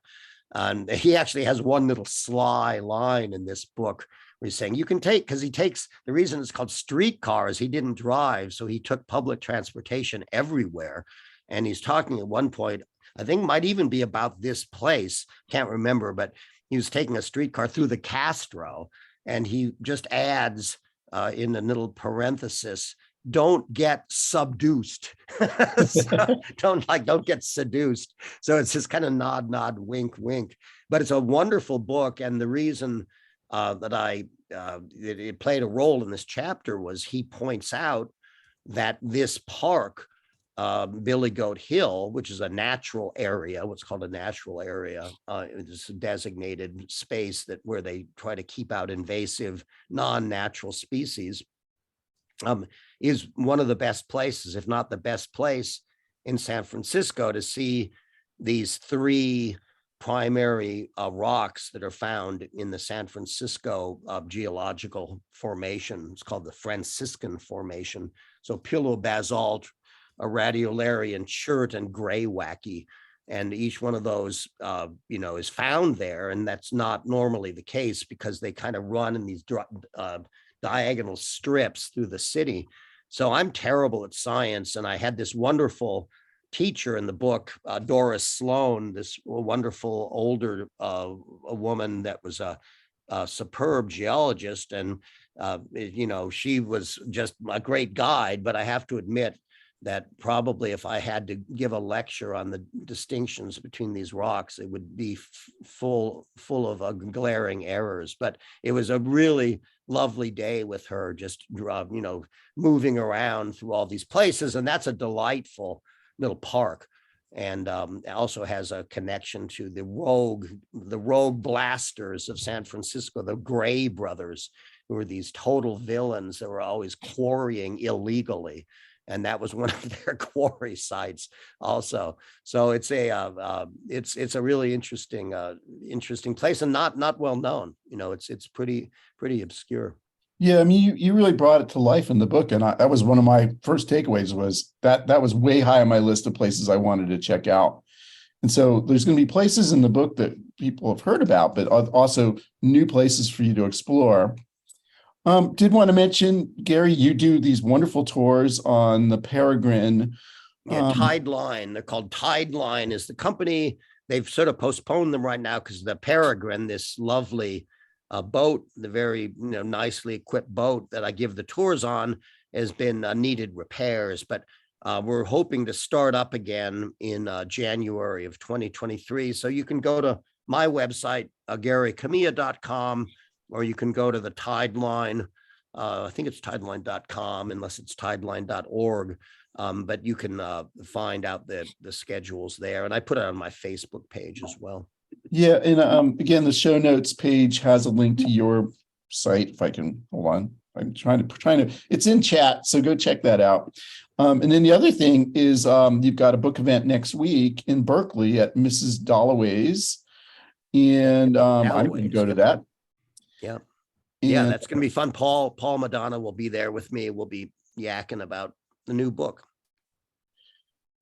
And he actually has one little sly line in this book where he's saying you can take, because the reason it's called streetcars, he didn't drive, so he took public transportation everywhere. And he's talking at one point, I think might even be about this place, can't remember, but he was taking a streetcar through the Castro, and he just adds in a little parenthesis, don't get subduced. So don't get seduced. So it's this kind of nod, wink, wink. But it's a wonderful book. And the reason that it played a role in this chapter was he points out that this park, Billy Goat Hill, which is a natural area, what's called a natural area, it's a designated space where they try to keep out invasive non-natural species, is one of the best places, if not the best place in San Francisco, to see these three primary rocks that are found in the San Francisco geological formation. It's called the Franciscan Formation. So pillow basalt, a radiolarian chert, and gray wacky. And each one of those, is found there. And that's not normally the case because they kind of run in these diagonal strips through the city. So I'm terrible at science. And I had this wonderful teacher in the book, Doris Sloan, this wonderful older a woman that was a superb geologist. And, she was just a great guide. But I have to admit that probably if I had to give a lecture on the distinctions between these rocks, it would be full of glaring errors. But it was a really lovely day with her, just moving around through all these places. And that's a delightful little park, and also has a connection to the rogue blasters of San Francisco, the Gray brothers, who were these total villains that were always quarrying illegally. and that was one of their quarry sites also. So it's a really interesting place, and not well known. It's pretty obscure. Yeah, I mean, you really brought it to life in the book, and that was one of my first takeaways. Was that was way high on my list of places I wanted to check out. And so there's going to be places in the book that people have heard about, but also new places for you to explore. Did want to mention, Gary, you do these wonderful tours on the Peregrine. Yeah, Tide Line. They're called Tide Line is the company. They've sort of postponed them right now because the Peregrine, this lovely boat, the very nicely equipped boat that I give the tours on, has been needed repairs, but we're hoping to start up again in January of 2023. So you can go to my website, GaryKamiya.com, or you can go to the Tide Line. I think it's tideline.com, unless it's tideline.org. But you can find out the schedules there. And I put it on my Facebook page as well. Yeah, and again, the show notes page has a link to your site. If I can hold on, I'm trying to. It's in chat, so go check that out. And then the other thing is, you've got a book event next week in Berkeley at Mrs. Dalloway's, and I'm going to go to that. Yeah, and that's going to be fun. Paul Madonna will be there with me. We'll be yakking about the new book.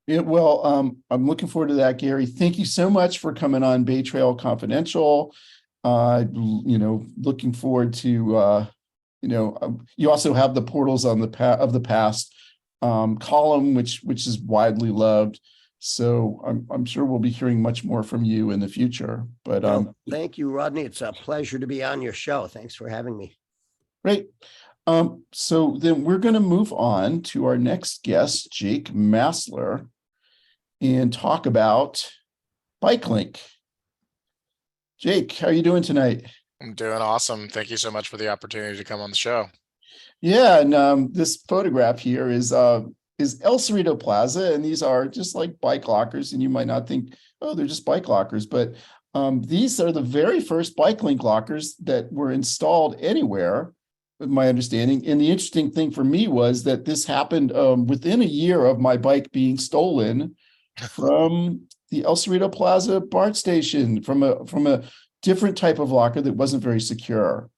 Yeah, well, I'm looking forward to that, Gary. Thank you so much for coming on Bay Trail Confidential. Looking forward to, you also have the Portals on of the Past column, which is widely loved. So I'm sure we'll be hearing much more from you in the future. But thank you, Rodney. It's a pleasure to be on your show. Thanks for having me. Great. So then we're going to move on to our next guest, Jake Masler, and talk about BikeLink. Jake, how are you doing tonight? I'm doing awesome. Thank you so much for the opportunity to come on the show. Yeah, and this photograph here is El Cerrito Plaza, and these are just like bike lockers, and you might not think, oh, they're just bike lockers, but these are the very first BikeLink lockers that were installed anywhere, with my understanding. And the interesting thing for me was that this happened within a year of my bike being stolen from the El Cerrito Plaza BART station, from a different type of locker that wasn't very secure.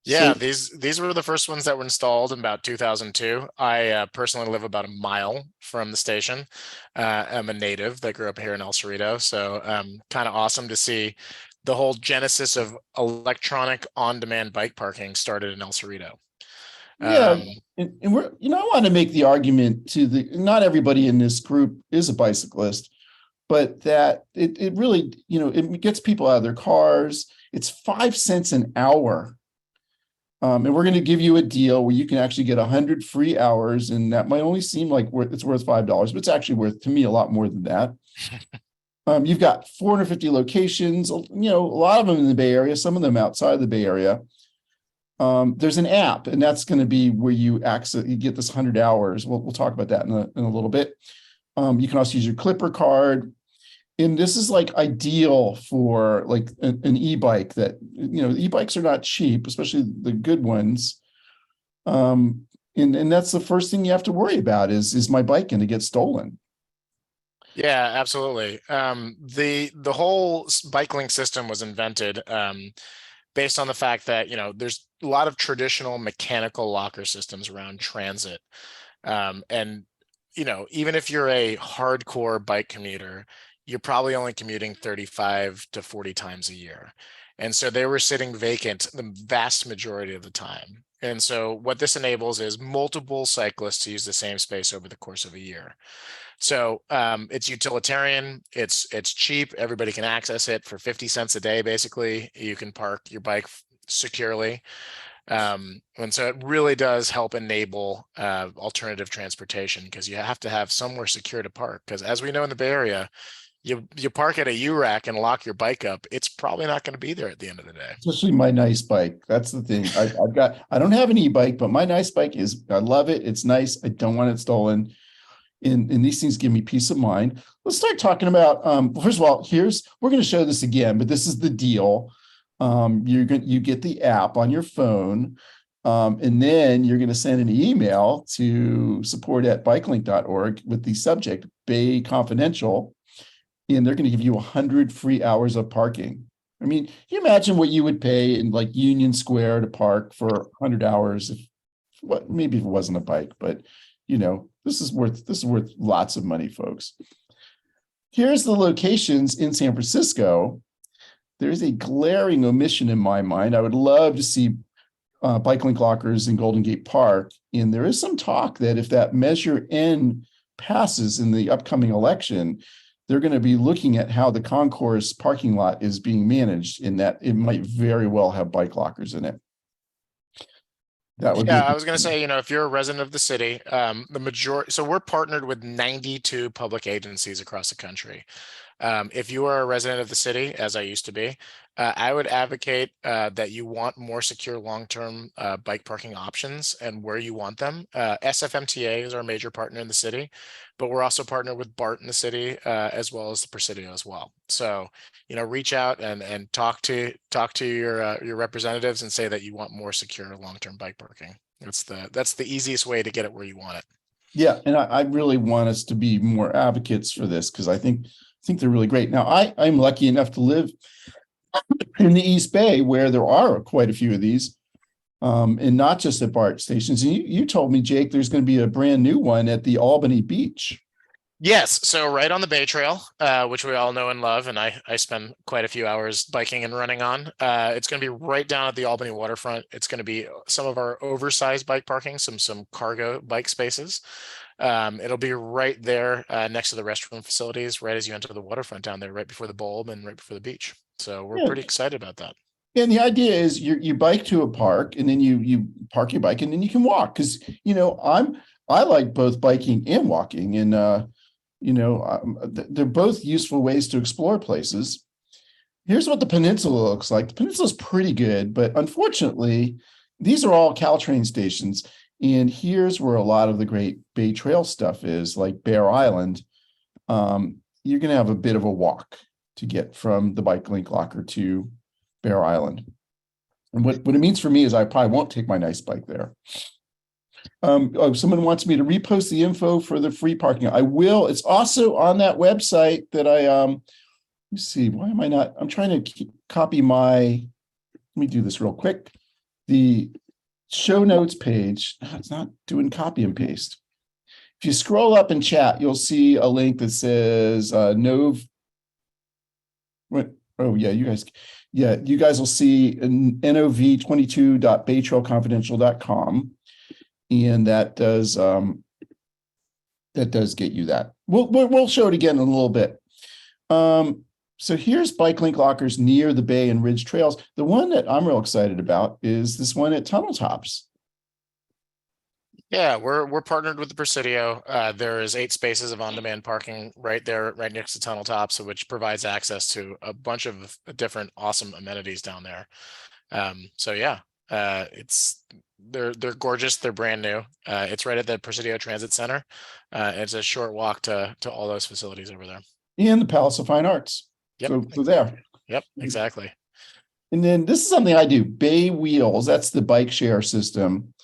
Yeah, So, these were the first ones that were installed in about 2002. I personally live about a mile from the station. I'm a native that grew up here in El Cerrito, so kind of awesome to see the whole genesis of electronic on-demand bike parking started in El Cerrito. yeah, and we're, I want to make the argument to not everybody in this group is a bicyclist, but that it really, it gets people out of their cars. It's 5 cents an hour. And we're going to give you a deal where you can actually get 100 free hours. And that might only seem like it's worth $5, but it's actually worth, to me, a lot more than that. You've got 450 locations, a lot of them in the Bay Area, some of them outside of the Bay Area. There's an app, and that's going to be where you get this 100 hours. We'll talk about that in a little bit. You can also use your Clipper card. And this is like ideal for like an e-bike that, e-bikes are not cheap, especially the good ones. And that's the first thing you have to worry about is my bike going to get stolen? Yeah, absolutely. The whole BikeLink system was invented based on the fact that, there's a lot of traditional mechanical locker systems around transit. And, even if you're a hardcore bike commuter, you're probably only commuting 35 to 40 times a year. And so they were sitting vacant the vast majority of the time. And so what this enables is multiple cyclists to use the same space over the course of a year. So it's utilitarian, it's cheap, everybody can access it for 50 cents a day. Basically, you can park your bike securely. And so it really does help enable alternative transportation, because you have to have somewhere secure to park. Because as we know in the Bay Area, you park at a U-Rack and lock your bike up, it's probably not going to be there at the end of the day. Especially my nice bike. That's the thing. I don't have an e-bike, but my nice bike I love it. It's nice. I don't want it stolen. And these things give me peace of mind. Let's start talking about, first of all, we're going to show this again, but this is the deal. You get the app on your phone, And then you're going to send an email to support@bikelink.org with the subject Bay Confidential, and they're going to give you 100 free hours of parking. I mean, you imagine what you would pay in like Union Square to park for 100 hours. Maybe if it wasn't a bike, but this is worth lots of money, folks. Here's the locations in San Francisco. There's a glaring omission in my mind. I would love to see BikeLink lockers in Golden Gate Park. And there is some talk that if that Measure N passes in the upcoming election, they're going to be looking at how the concourse parking lot is being managed, in that it might very well have bike lockers in it. That would I was going to say, if you're a resident of the city, so we're partnered with 92 public agencies across the country. If you are a resident of the city, as I used to be, I would advocate that you want more secure long-term bike parking options and where you want them. SFMTA is our major partner in the city, but we're also partnered with BART in the city, as well as the Presidio as well. So, reach out and talk to your representatives and say that you want more secure long-term bike parking. That's the easiest way to get it where you want it. Yeah, and I really want us to be more advocates for this, because I think they're really great. Now, I'm lucky enough to live in the East Bay, where there are quite a few of these, and not just at BART stations. And you told me, Jake, there's going to be a brand new one at the Albany Beach. Yes, so right on the Bay Trail, which we all know and love, and I spend quite a few hours biking and running on. It's going to be right down at the Albany waterfront. It's going to be some of our oversized bike parking, some cargo bike spaces. It'll be right there next to the restroom facilities, right as you enter the waterfront down there, right before the bulb and right before the beach. So we're pretty excited about that. And the idea is you bike to a park, and then you park your bike, and then you can walk. Because I like both biking and walking, and they're both useful ways to explore places. Here's what the peninsula looks like. The peninsula is pretty good, but unfortunately, these are all Caltrain stations. And here's where a lot of the great Bay Trail stuff is, like Bear Island. You're going to have a bit of a walk to get from the BikeLink locker to Bear Island. And what it means for me is I probably won't take my nice bike there. Someone wants me to repost the info for the free parking. I will. It's also on that website that let's see, why am I not? I'm trying to copy let me do this real quick. The show notes page, it's not doing copy and paste. If you scroll up in chat, you'll see a link that says Nov. Oh yeah, you guys will see nov22.baytrailconfidential.com, and that does get you that. We'll show it again in a little bit. So here's BikeLink lockers near the Bay and Ridge trails. The one that I'm real excited about is this one at Tunnel Tops. Yeah, we're partnered with the Presidio. There is 8 spaces of on-demand parking right there, right next to Tunnel Tops, which provides access to a bunch of different awesome amenities down there. So yeah, they're gorgeous. They're brand new. It's right at the Presidio Transit Center. It's a short walk to all those facilities over there. And the Palace of Fine Arts. Yep. So there. Yep, exactly. And then this is something I do. Bay Wheels. That's the bike share system.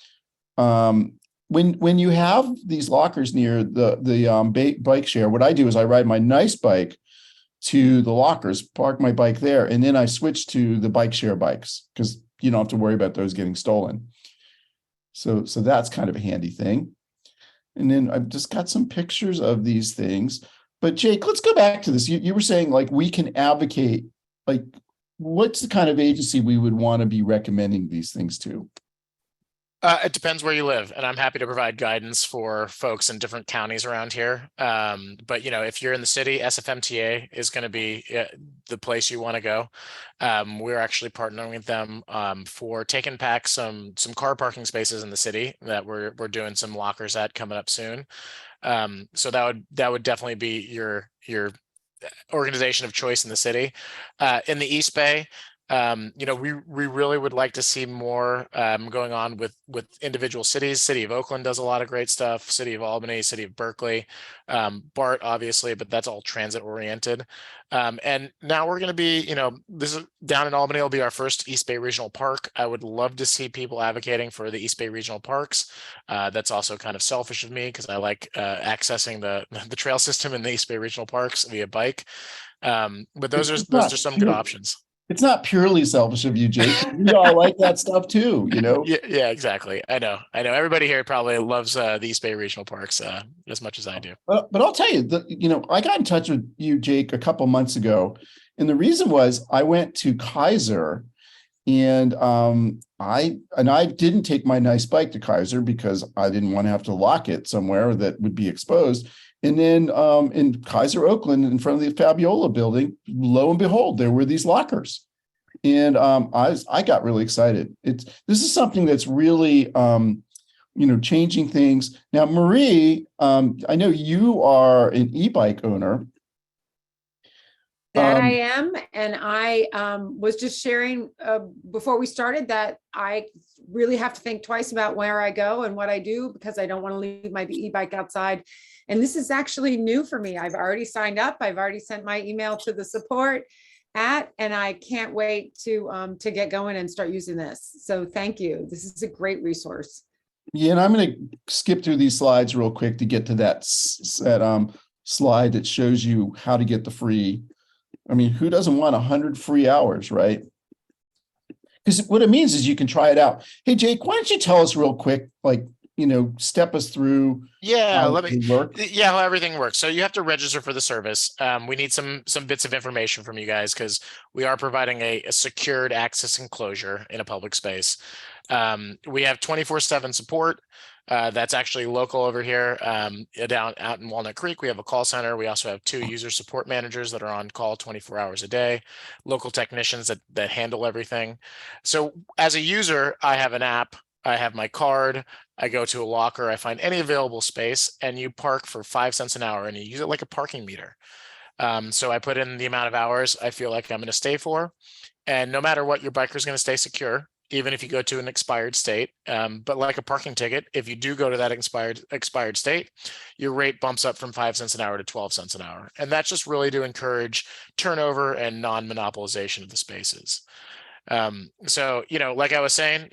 When you have these lockers near the bike share, what I do is I ride my nice bike to the lockers, park my bike there, and then I switch to the bike share bikes, because you don't have to worry about those getting stolen. So that's kind of a handy thing. And then I've just got some pictures of these things. But Jake, let's go back to this. You were saying, like, we can advocate, like, what's the kind of agency we would want to be recommending these things to? It depends where you live, and I'm happy to provide guidance for folks in different counties around here. But if you're in the city, SFMTA is going to be the place you want to go. We're actually partnering with them for taking back some car parking spaces in the city that we're doing some lockers at coming up soon. So that would definitely be your organization of choice in the city. In the East Bay, We really would like to see more going on with individual cities. City of Oakland does a lot of great stuff. City of Albany, City of Berkeley, BART obviously, but that's all transit oriented. And now we're going to be, this is down in Albany will be our first East Bay Regional Park. I would love to see people advocating for the East Bay Regional Parks. That's also kind of selfish of me because I like accessing the trail system in the East Bay Regional Parks via bike. But those are some good options. It's not purely selfish of you, Jake. We all like that stuff too, Yeah, exactly. I know. Everybody here probably loves the East Bay Regional Parks as much as I do. But I'll tell you that, I got in touch with you, Jake, a couple months ago. And the reason was I went to Kaiser and I didn't take my nice bike to Kaiser because I didn't want to have to lock it somewhere that would be exposed. And then in Kaiser, Oakland, in front of the Fabiola building, lo and behold, there were these lockers. And I got really excited. This is something that's really, changing things. Now, Marie, I know you are an e-bike owner. That I am. And I was just sharing before we started that I really have to think twice about where I go and what I do because I don't want to leave my e-bike outside. And this is actually new for me. I've already signed up. I've already sent my email to the support and I can't wait to get going and start using this. So thank you. This is a great resource. Yeah, and I'm going to skip through these slides real quick to get to that slide that shows you how to get the free. I mean, who doesn't want 100 free hours, right? Because what it means is you can try it out. Hey, Jake, why don't you tell us real quick, step us through how everything works. So you have to register for the service. We need some bits of information from you guys because we are providing a secured access enclosure in a public space. We have 24/7 support. That's actually local over here out in Walnut Creek. We have a call center. We also have 2 user support managers that are on call 24 hours a day, local technicians that handle everything. So as a user, I have an app. I have my card. I go to a locker. I find any available space and you park for 5 cents an hour and you use it like a parking meter. So I put in the amount of hours I feel like I'm going to stay for. And no matter what, your biker is going to stay secure, even if you go to an expired state. But like a parking ticket, if you do go to that expired state, your rate bumps up from 5 cents an hour to 12 cents an hour. And that's just really to encourage turnover and non-monopolization of the spaces. So, like I was saying,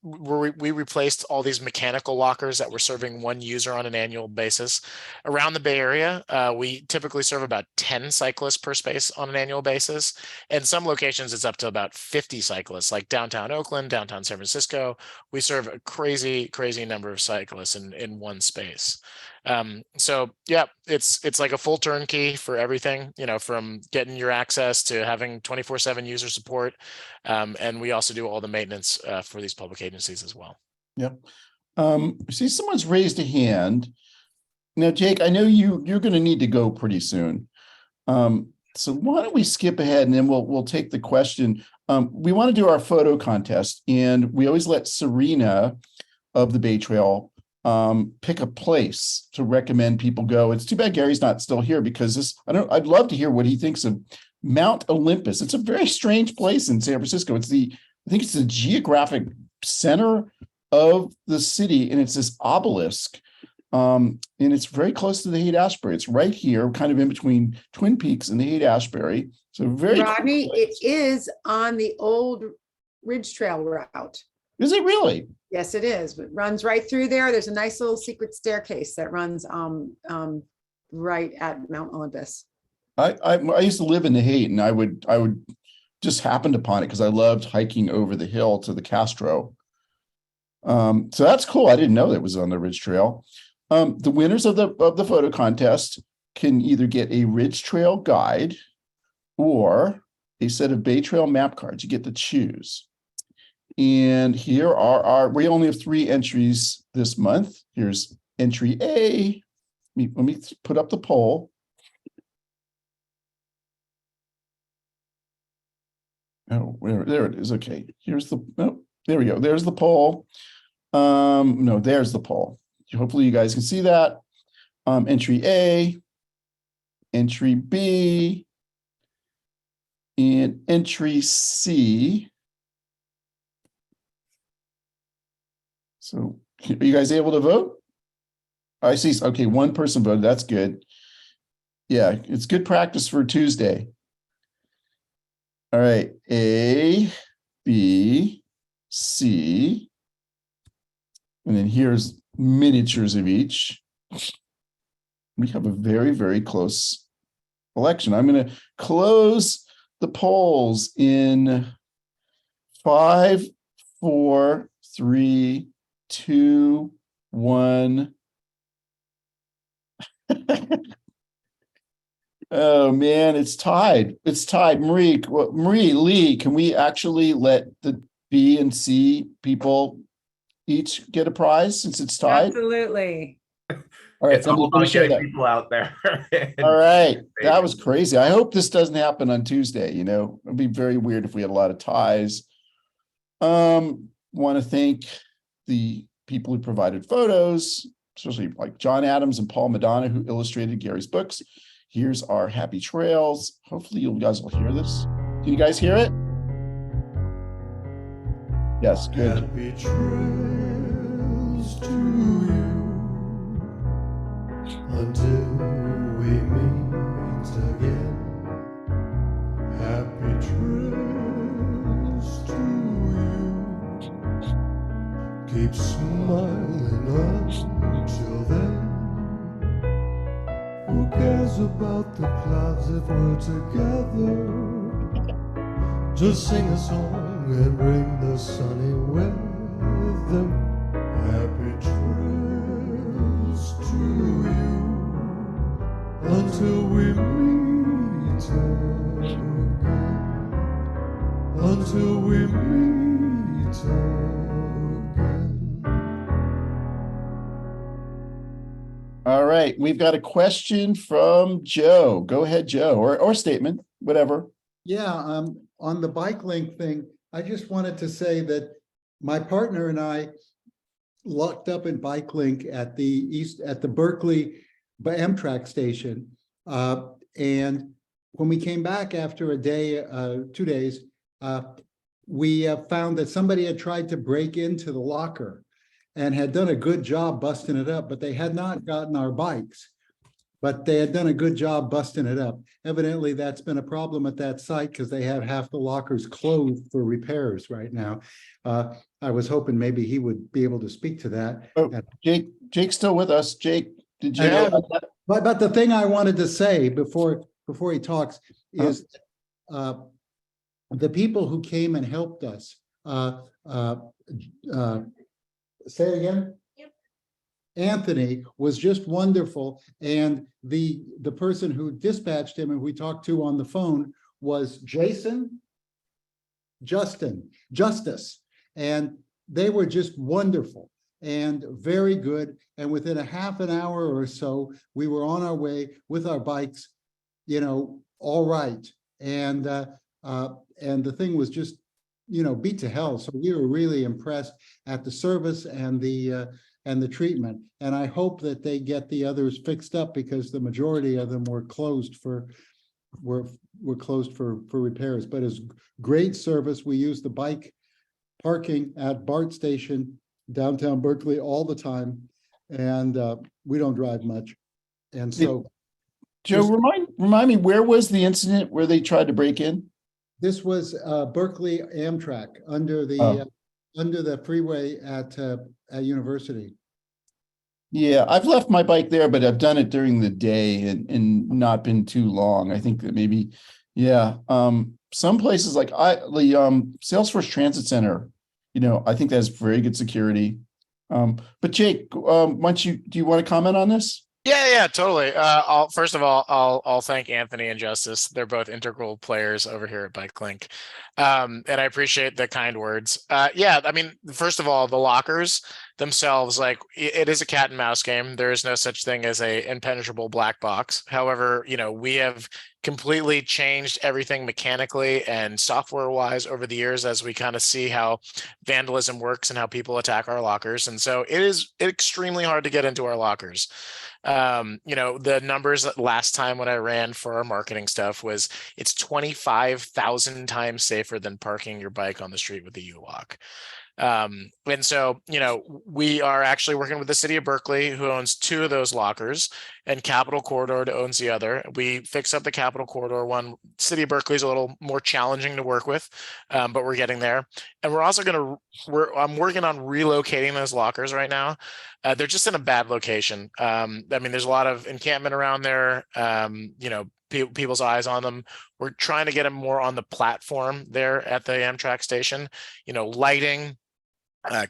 we replaced all these mechanical lockers that were serving one user on an annual basis. Around the Bay Area, we typically serve about 10 cyclists per space on an annual basis. And some locations, it's up to about 50 cyclists, like downtown Oakland, downtown San Francisco. We serve a crazy, crazy number of cyclists in one space. So yeah, it's like a full turnkey for everything, from getting your access to having 24/7 user support. And we also do all the maintenance for these public agencies as well. Yep. See, someone's raised a hand. Now, Jake, I know you're going to need to go pretty soon. So why don't we skip ahead and then we'll take the question. We want to do our photo contest, and we always let Serena of the Bay Trail pick a place to recommend people go. It's too bad Gary's not still here because I'd love to hear what he thinks of Mount Olympus. It's a very strange place in San Francisco. I think it's the geographic center of the city, and it's this obelisk. And it's very close to the Haight-Ashbury. It's right here, kind of in between Twin Peaks and the Haight-Ashbury. So very Rodney, cool. It is on the old Ridge Trail route. Is it really? Yes, it is. It runs right through there. There's a nice little secret staircase that runs right at Mount Olympus. I used to live in the Haight, and I would just happened upon it because I loved hiking over the hill to the Castro. So that's cool. I didn't know that was on the Ridge Trail. The winners of the photo contest can either get a Ridge Trail guide or a set of Bay Trail map cards. You get to choose. And here are we only have 3 entries this month. Here's entry A. Let me put up the poll. Oh, there it is. Okay. Here's there we go. There's the poll. No, there's the poll. Hopefully you guys can see that. Entry A, entry B, And entry C. So are you guys able to vote? I see. Okay, one person voted. That's good. Yeah, it's good practice for Tuesday. All right, A, B, C. And then here's miniatures of each. We have a very, very close election. I'm going to close the polls in 5, 4, 3, 2, 1. Oh man, it's tied. It's tied. Marie, Lee, can we actually let the B and C people each get a prize since it's tied? Absolutely. All right, It's all let me about show getting that. people out there. All right, that was crazy. I hope this doesn't happen on Tuesday. You know, it'd be very weird if we had a lot of ties. Want to thank the people who provided photos, especially like John Adams and Paul Madonna, who illustrated Gary's books. Here's our happy trails. Hopefully you guys will hear this. Can you guys hear it? Yes, good. Happy trails to you until we meet again. Happy trails to you. Keep smiling until then. Who cares about the clouds if we're together? Just sing a song and bring the sunny weather. Happy trails to you until we meet again. Until we meet again. All right, we've got a question from Joe. Go ahead, Joe, or statement, whatever. Yeah, on the BikeLink thing, I just wanted to say that my partner and I locked up in BikeLink at the Berkeley Amtrak station. And when we came back after a day, 2 days, we found that somebody had tried to break into the locker and had done a good job busting it up, but they had not gotten our bikes. But they had done a good job busting it up. Evidently, that's been a problem at that site because they have half the lockers closed for repairs right now. I was hoping maybe he would be able to speak to that. Oh, Jake's still with us. Jake, did you I know know. about that? But the thing I wanted to say before he talks is the people who came and helped us. Say it again. Anthony was just wonderful, and the person who dispatched him and we talked to on the phone was Justice, and they were just wonderful and very good. And within a half an hour or so, we were on our way with our bikes, all right. And the thing was just, beat to hell. So we were really impressed at the service and the treatment. And I hope that they get the others fixed up because the majority of them were closed for repairs. But it's great service. We use the bike parking at BART station, downtown Berkeley, all the time. And we don't drive much. And so Joe, remind me, where was the incident where they tried to break in? this was Berkeley Amtrak under the freeway at University. Yeah, I've left my bike there, but I've done it during the day and not been too long. I think that maybe, yeah. Some places like the Salesforce Transit Center, I think that has very good security. But Jake, do you want to comment on this? Yeah, totally. First of all, I'll thank Anthony and Justice. They're both integral players over here at BikeLink. And I appreciate the kind words. Yeah, I mean, first of all, the lockers, themselves, like it is a cat and mouse game. There is no such thing as a impenetrable black box. However, we have completely changed everything mechanically and software wise over the years as we kind of see how vandalism works and how people attack our lockers. And so it is extremely hard to get into our lockers. The numbers that last time when I ran for our marketing stuff was it's 25,000 times safer than parking your bike on the street with the eLock. And so, we are actually working with the city of Berkeley, who owns 2 of those lockers, and Capital Corridor owns the other. We fix up the Capital Corridor one. City of Berkeley is a little more challenging to work with, but we're getting there. And we're also I'm working on relocating those lockers right now. They're just in a bad location. There's a lot of encampment around there. People's eyes on them. We're trying to get them more on the platform there at the Amtrak station. Lighting,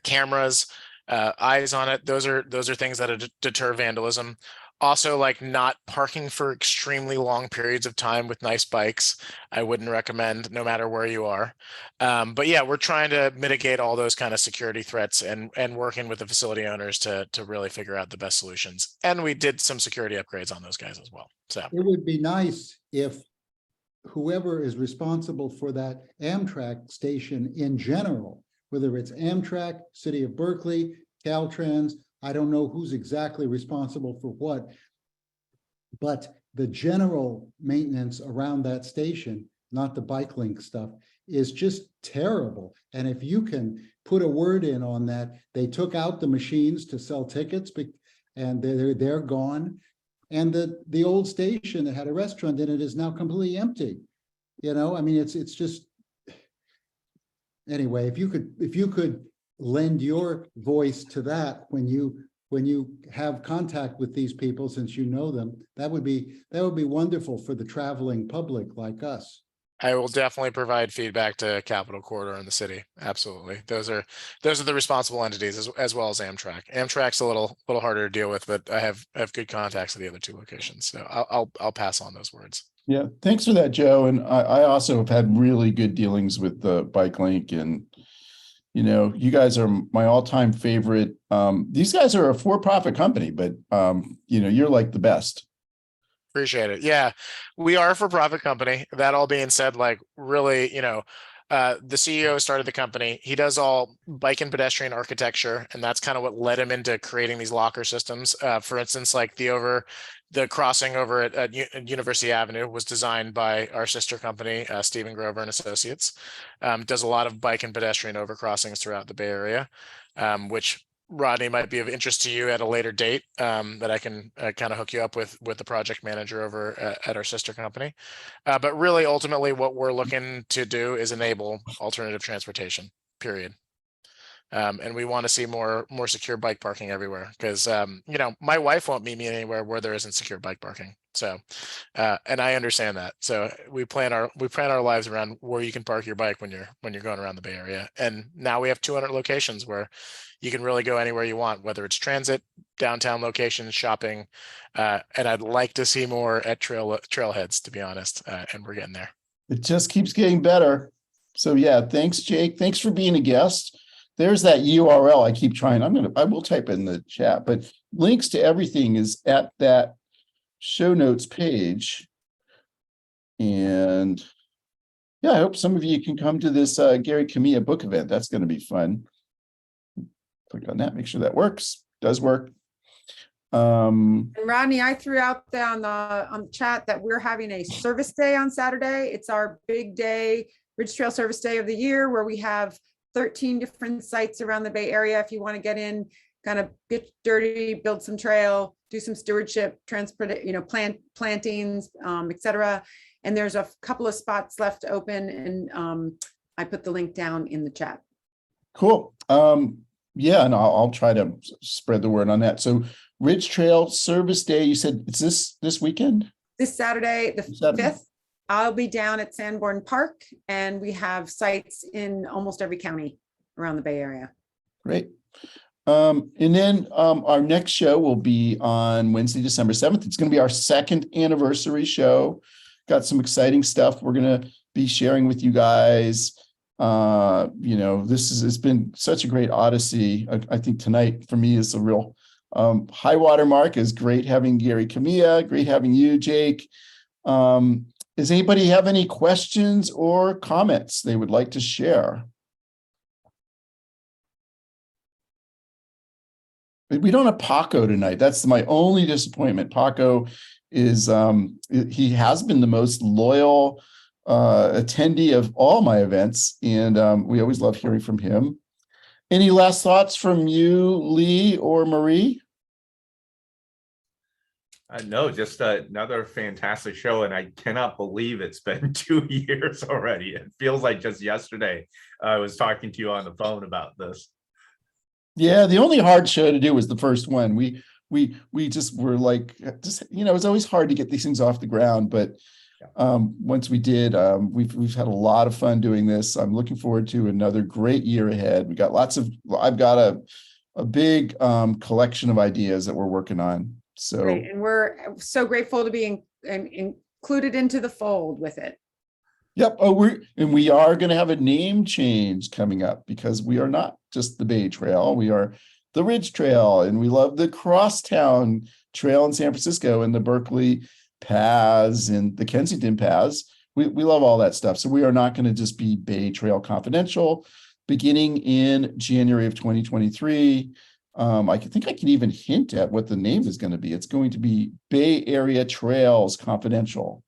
cameras, eyes on it. Those are things that deter vandalism. Also, like not parking for extremely long periods of time with nice bikes, I wouldn't recommend, no matter where you are. But yeah, we're trying to mitigate all those kind of security threats and working with the facility owners to really figure out the best solutions. And we did some security upgrades on those guys as well. So It would be nice if whoever is responsible for that Amtrak station in general, whether it's Amtrak, City of Berkeley, Caltrans, I don't know who's exactly responsible for what, but the general maintenance around that station, not the BikeLink stuff, is just terrible. And if you can put a word in on that, they took out the machines to sell tickets and they're gone. And the old station that had a restaurant in it is now completely empty. It's just, anyway, if you could lend your voice to that when you have contact with these people, since you know them, that would be wonderful for the traveling public like us. I will definitely provide feedback to Capital Corridor in the city. Absolutely. Those are the responsible entities as well as Amtrak. Amtrak's a little harder to deal with, but I have good contacts at the other 2 locations. So I'll pass on those words. Yeah, thanks for that, Joe. And I also have had really good dealings with the BikeLink, and you guys are my all-time favorite. These guys are a for-profit company, but you're like the best. Appreciate it. Yeah, we are a for-profit company. That all being said, like really, the CEO started the company. He does all bike and pedestrian architecture, and that's kind of what led him into creating these locker systems. For instance, like the crossing over at University Avenue was designed by our sister company, Stephen Grover and Associates. Does a lot of bike and pedestrian overcrossings throughout the Bay Area, which Rodney might be of interest to you at a later date, that I can kind of hook you up with the project manager over at our sister company. But really, ultimately, what we're looking to do is enable alternative transportation, period. And we want to see more secure bike parking everywhere, because my wife won't meet me anywhere where there isn't secure bike parking. So and I understand that. So we plan our lives around where you can park your bike when you're going around the Bay Area. And now we have 200 locations where you can really go anywhere you want, whether it's transit, downtown locations, shopping, and I'd like to see more at trailheads, to be honest. And we're getting there. It just keeps getting better. So yeah, thanks, Jake. Thanks for being a guest. There's that URL. I keep trying. I will type it in the chat, but links to everything is at that show notes page. And yeah, I hope some of you can come to this Gary Kamiya book event. That's going to be fun. Click on that, make sure that works. Does work. And Rodney, I threw out there on the chat that we're having a service day on Saturday. It's our big day, Ridge Trail Service Day of the year, where we have 13 different sites around the Bay Area. If you want to get in, kind of get dirty, build some trail, do some stewardship, transport, plantings, etc. And there's a couple of spots left open, and I put the link down in the chat. Cool. Yeah, and I'll try to spread the word on that. So Ridge Trail Service Day, you said it's this weekend? This Saturday, the 5th. I'll be down at Sanborn Park, and we have sites in almost every county around the Bay Area. Great. And then our next show will be on Wednesday, December 7th. It's going to be our 2nd anniversary show. Got some exciting stuff we're going to be sharing with you guys. It's been such a great odyssey. I think tonight for me is a real high water mark. Is great having Gary Kamiya, great having you, Jake. Does anybody have any questions or comments they would like to share? We don't have Paco tonight. That's my only disappointment. Paco is he has been the most loyal attendee of all my events, and we always love hearing from him. Any last thoughts from you, Lee or Marie? No, just another fantastic show, and I cannot believe it's been 2 years already. It feels like just yesterday I was talking to you on the phone about this. Yeah, the only hard show to do was the first one. We just were like, it's always hard to get these things off the ground, but once we did, we've had a lot of fun doing this. I'm looking forward to another great year ahead. I've got a big collection of ideas that we're working on. So Great. And we're so grateful to be included into the fold with it. Yep. We are going to have a name change coming up, because we are not just the Bay Trail. We are the Ridge Trail, and we love the Crosstown Trail in San Francisco, and the Berkeley Paths and the Kensington Paths. We love all that stuff. So we are not going to just be Bay Trail Confidential. Beginning in January of 2023, I think I can even hint at what the name is going to be. It's going to be Bay Area Trails Confidential.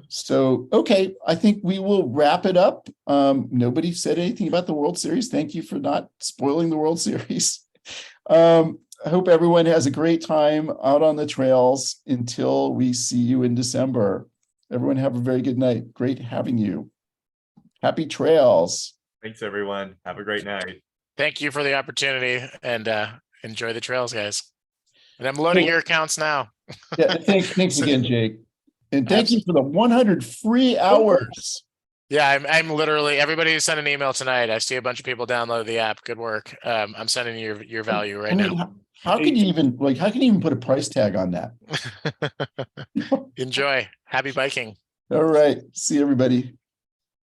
So, okay, I think we will wrap it up. Nobody said anything about the World Series. Thank you for not spoiling the World Series. I hope everyone has a great time out on the trails until we see you in December. Everyone have a very good night. Great having you. Happy trails. Thanks, everyone. Have a great night. Thank you for the opportunity, and enjoy the trails, guys. And I'm loading your accounts now. Yeah, thanks again, Jake. And thank you for the 100 free hours. Yeah, I'm literally, everybody who sent an email tonight, I see a bunch of people download the app. Good work. I'm sending you your value right now. How can you even put a price tag on that? Enjoy. Happy biking. All right. See everybody.